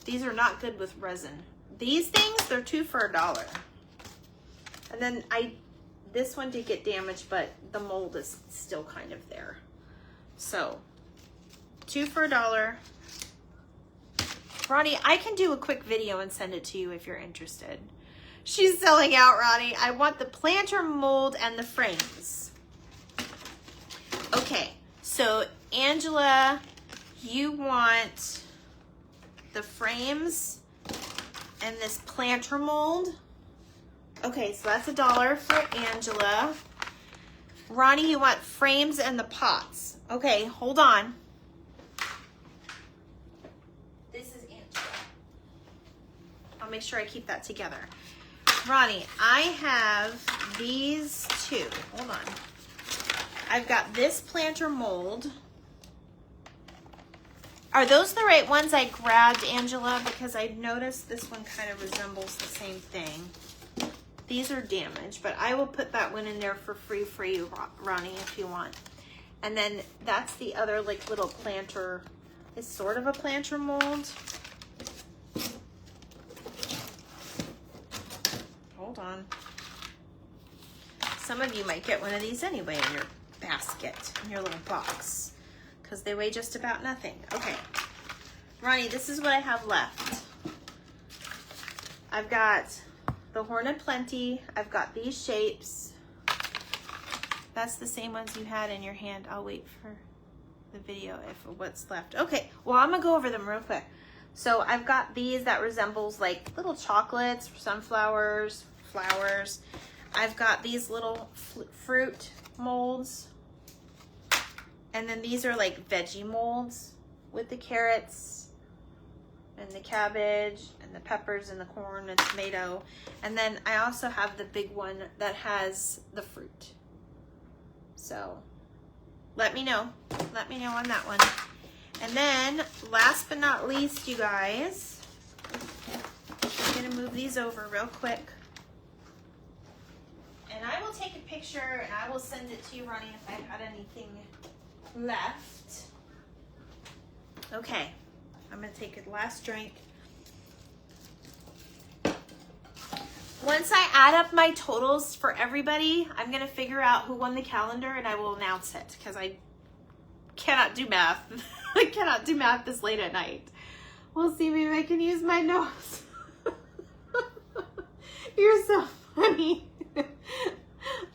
These are not good with resin. These things, they're 2 for $1. And then this one did get damaged, but the mold is still kind of there. So 2 for $1. Ronnie, I can do a quick video and send it to you if you're interested. She's selling out, Ronnie. I want the planter mold and the frames. Okay, so Angela, you want the frames and this planter mold. Okay, so that's $1 for Angela. Ronnie, you want frames and the pots. Okay, hold on. This is Angela. I'll make sure I keep that together. Ronnie, I have these 2. Hold on. I've got this planter mold. Are those the right ones I grabbed, Angela? Because I noticed this one kind of resembles the same thing. These are damaged, but I will put that one in there for free for you, Ronnie, if you want. And then that's the other like little planter. It's sort of a planter mold. Hold on. Some of you might get one of these anyway in your basket, in your little box, because they weigh just about nothing. Okay, Ronnie, this is what I have left. I've got the Horn of Plenty. I've got these shapes. That's the same ones you had in your hand. I'll wait for the video if what's left. Okay, well, I'm gonna go over them real quick. So I've got these that resembles like little chocolates, sunflowers, flowers. I've got these little fruit molds. And then these are like veggie molds with the carrots and the cabbage and the peppers and the corn and tomato. And then I also have the big one that has the fruit. So let me know. Let me know on that one. And then last but not least, you guys, I'm gonna move these over real quick. And I will take a picture and I will send it to you, Ronnie, if I had anything left. Okay, I'm gonna take a last drink. Once I add up my totals for everybody, I'm gonna figure out who won the calendar and I will announce it because I cannot do math. I cannot do math this late at night. We'll see, maybe I can use my nose. You're so funny.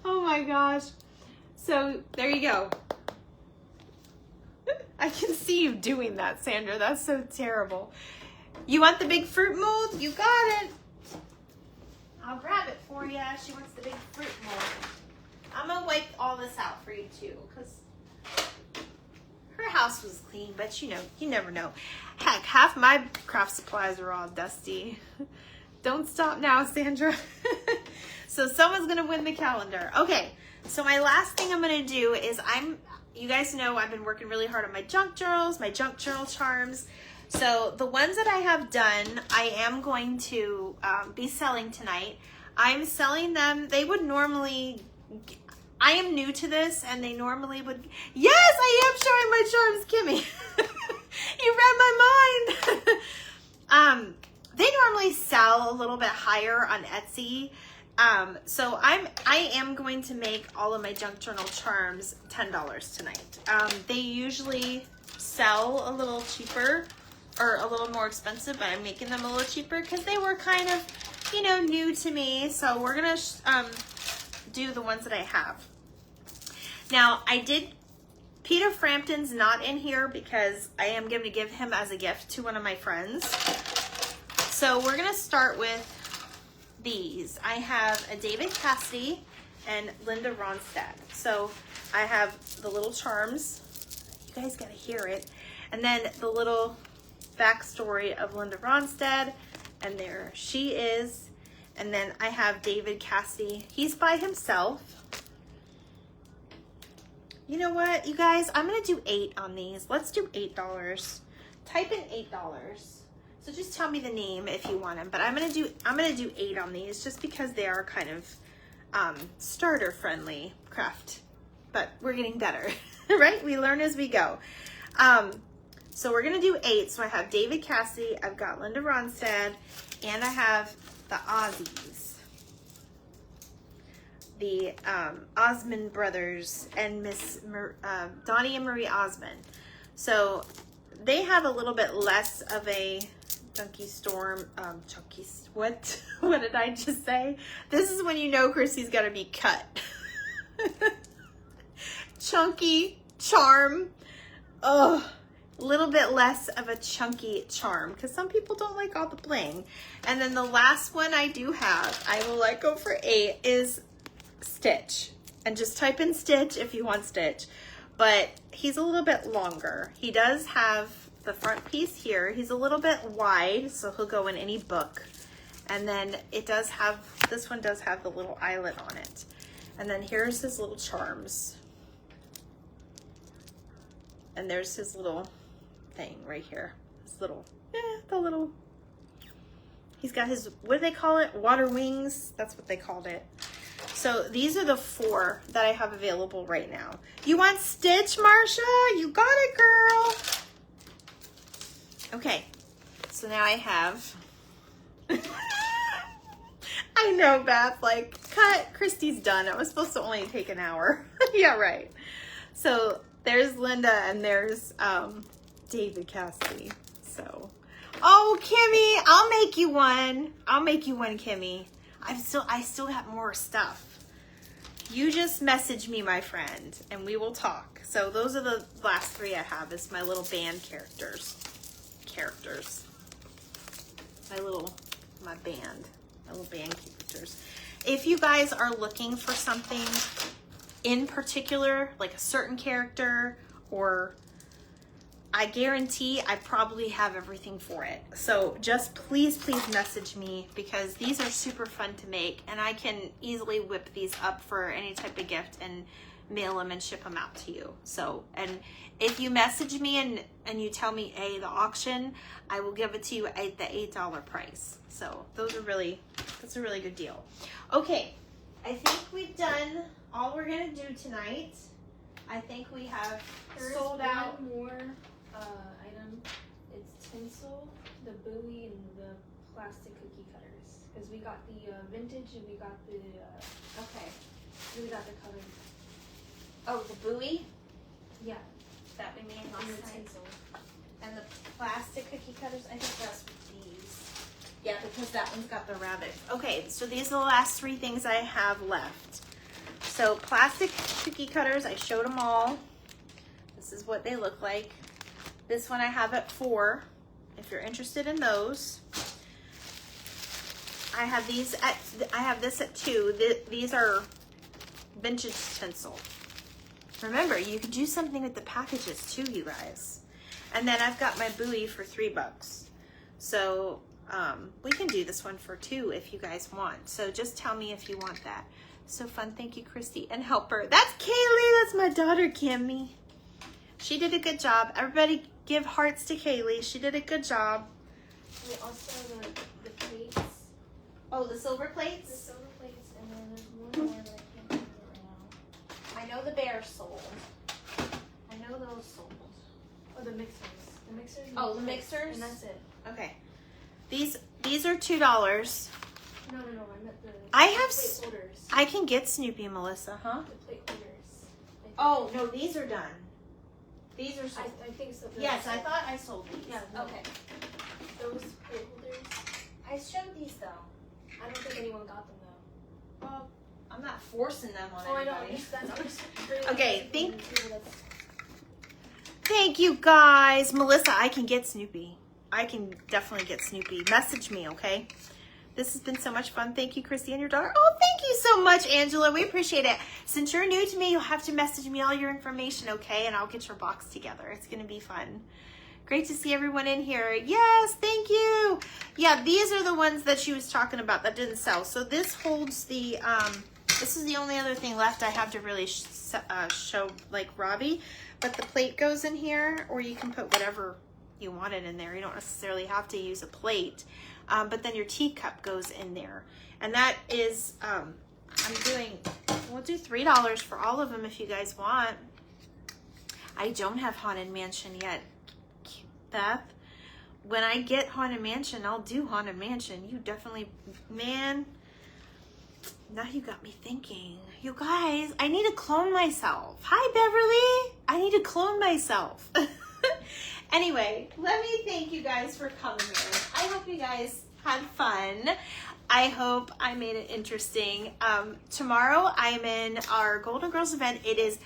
Oh my gosh. So there you go. I can see you doing that, Sandra. That's so terrible. You want the big fruit mold? You got it. I'll grab it for you. She wants the big fruit mold. I'm gonna wipe all this out for you too, because her house was clean, but you know, you never know. Heck, half my craft supplies are all dusty. Don't stop now, Sandra. So someone's gonna win the calendar. Okay, so my last thing I'm gonna do is you guys know I've been working really hard on my junk journals, my junk journal charms. So the ones that I have done, I am going to be selling tonight. I'm selling them. They would normally, I am new to this, and they normally would, yes, I am showing my charms, Kimmy. You read my mind. They normally sell a little bit higher on Etsy. So I am going to make all of my junk journal charms $10 tonight. They usually sell a little cheaper or a little more expensive, but I'm making them a little cheaper because they were kind of, you know, new to me. So we're gonna do the ones that I have. Now Peter Frampton's not in here because I am going to give him as a gift to one of my friends. So we're gonna start with these. I have a David Cassidy and Linda Ronstadt. So I have the little charms. You guys gotta hear it. And then the little backstory of Linda Ronstadt. And there she is. And then I have David Cassidy. He's by himself. You know what, you guys? I'm gonna do 8 on these. Let's do $8. Type in $8. So just tell me the name if you want them, but I'm gonna do 8 on these just because they are kind of starter friendly craft, but we're getting better, right? We learn as we go. So we're gonna do 8. So I have David Cassidy, I've got Linda Ronstadt, and I have the Aussies, the Osmond brothers and Miss Donnie and Marie Osmond. So they have a little bit less of a what did I just say? This is when you know Chrissy's got to be cut. Chunky charm. Oh, a little bit less of a chunky charm because some people don't like all the bling. And then the last one I do have, I will let go for 8, is Stitch. And just type in Stitch if you want Stitch. But he's a little bit longer. He does have the front piece here. He's a little bit wide, so he'll go in any book. And then it does have, this one does have the little eyelet on it. And then here's his little charms. And there's his little thing right here. His little, he's got his, what do they call it? Water wings. That's what they called it. So these are the 4 that I have available right now. You want Stitch, Marsha? You got it, girl. Okay, so now I have, I know, Beth, like, cut, Christy's done. It was supposed to only take an hour. Yeah, right. So there's Linda and there's David Cassidy. So, oh, Kimmy, I'll make you one. I'll make you one, Kimmy. I still have more stuff. You just message me, my friend, and we will talk. So those are the last 3 I have. Is my little band characters. My little band characters. If you guys are looking for something in particular, like a certain character, or I guarantee I probably have everything for it. So just please message me because these are super fun to make and I can easily whip these up for any type of gift and mail them and ship them out to you. So, and if you message me and you tell me the auction, I will give it to you at the $8 price. So that's a really good deal. Okay, I think we've done all we're gonna do tonight. I think we have sold out. One more item. It's tinsel, the buoy, and the plastic cookie cutters. Because we got the vintage and we got the Okay. we got the colored. Oh, the buoy Yeah, that we made and last the night. tinsel. And the plastic cookie cutters, I think that's with these. Yeah, because that one's got the rabbit. Okay, so these are the last 3 things I have left. So plastic cookie cutters, I showed them all. This is what they look like. This one I have at 4, if you're interested in those. I have these I have this at 2. These are vintage tinsel. Remember, you could do something with the packages too, you guys. And then I've got my buoy for $3. So we can do this one for 2 if you guys want. So just tell me if you want that. So fun. Thank you, Christy. And helper. That's Kaylee. That's my daughter, Kimmy. She did a good job. Everybody give hearts to Kaylee. She did a good job. We also have the plates. Oh, the silver The plates? silver plates, and then there's one more that I can't remember right now. I know the bear sold. I know those sold. Oh, the mixers. The mixers. and Oh, the plates, mixers? And that's it. Okay. These are $2. No, I meant the I have plate holders. I can get Snoopy, Melissa, huh? The plate holders. Oh, no, these are done. These are I sold. think so. Yes, I thought I sold these. Yeah, no. Okay. Those plate holders. I showed these though. I don't think anyone got them though. Well, I'm not forcing them on Oh, I know. anybody. I'm just bringing Okay, them think- to the table that's- Thank you guys. Melissa, I can get Snoopy. I can definitely get Snoopy. Message me, okay? This has been so much fun. Thank you, Christy, and your daughter. Oh, thank you so much, Angela. We appreciate it. Since you're new to me, you'll have to message me all your information, okay? And I'll get your box together. It's going to be fun. Great to see everyone in here. Yes, thank you. Yeah, these are the ones that she was talking about that didn't sell. So this holds the, this is the only other thing left I have to really show, like Robbie. But the plate goes in here, or you can put whatever you wanted in there. You don't necessarily have to use a plate. But then your teacup goes in there. And that is, we'll do $3 for all of them if you guys want. I don't have Haunted Mansion yet, Beth. When I get Haunted Mansion, I'll do Haunted Mansion. You definitely, man, now you got me thinking. You guys, I need to clone myself. Hi, Beverly. I need to clone myself. Anyway, let me thank you guys for coming in. I hope you guys had fun. I hope I made it interesting. Tomorrow I'm in our Golden Girls event. It is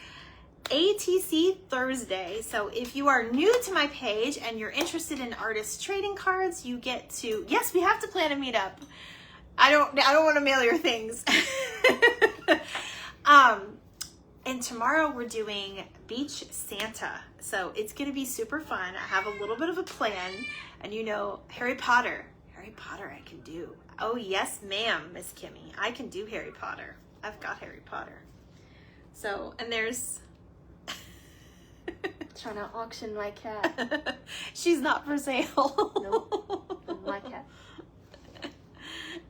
ATC Thursday. So if you are new to my page and you're interested in artist trading cards, you get to, yes, we have to plan a meetup. I don't want to mail your things. And tomorrow we're doing Beach Santa. So it's going to be super fun. I have a little bit of a plan. And you know, Harry Potter I can do. Oh, yes, ma'am, Miss Kimmy. I can do Harry Potter. I've got Harry Potter. So, and there's... Trying to auction my cat. She's not for sale. Nope. My cat.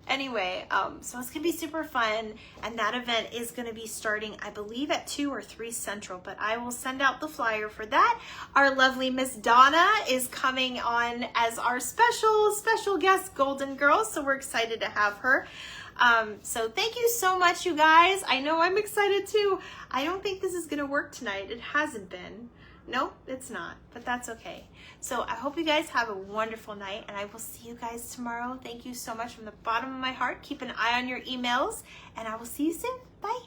Anyway, so it's gonna be super fun, and that event is gonna be starting, I believe, at 2 or 3 Central, but I will send out the flyer for that. Our lovely Miss Donna is coming on as our special guest Golden Girl, so we're excited to have her. So thank you so much, you guys. I know I'm excited too. I don't think this is gonna work tonight. It hasn't been. Nope, it's not, but that's okay. So I hope you guys have a wonderful night, and I will see you guys tomorrow. Thank you so much from the bottom of my heart. Keep an eye on your emails, and I will see you soon. Bye.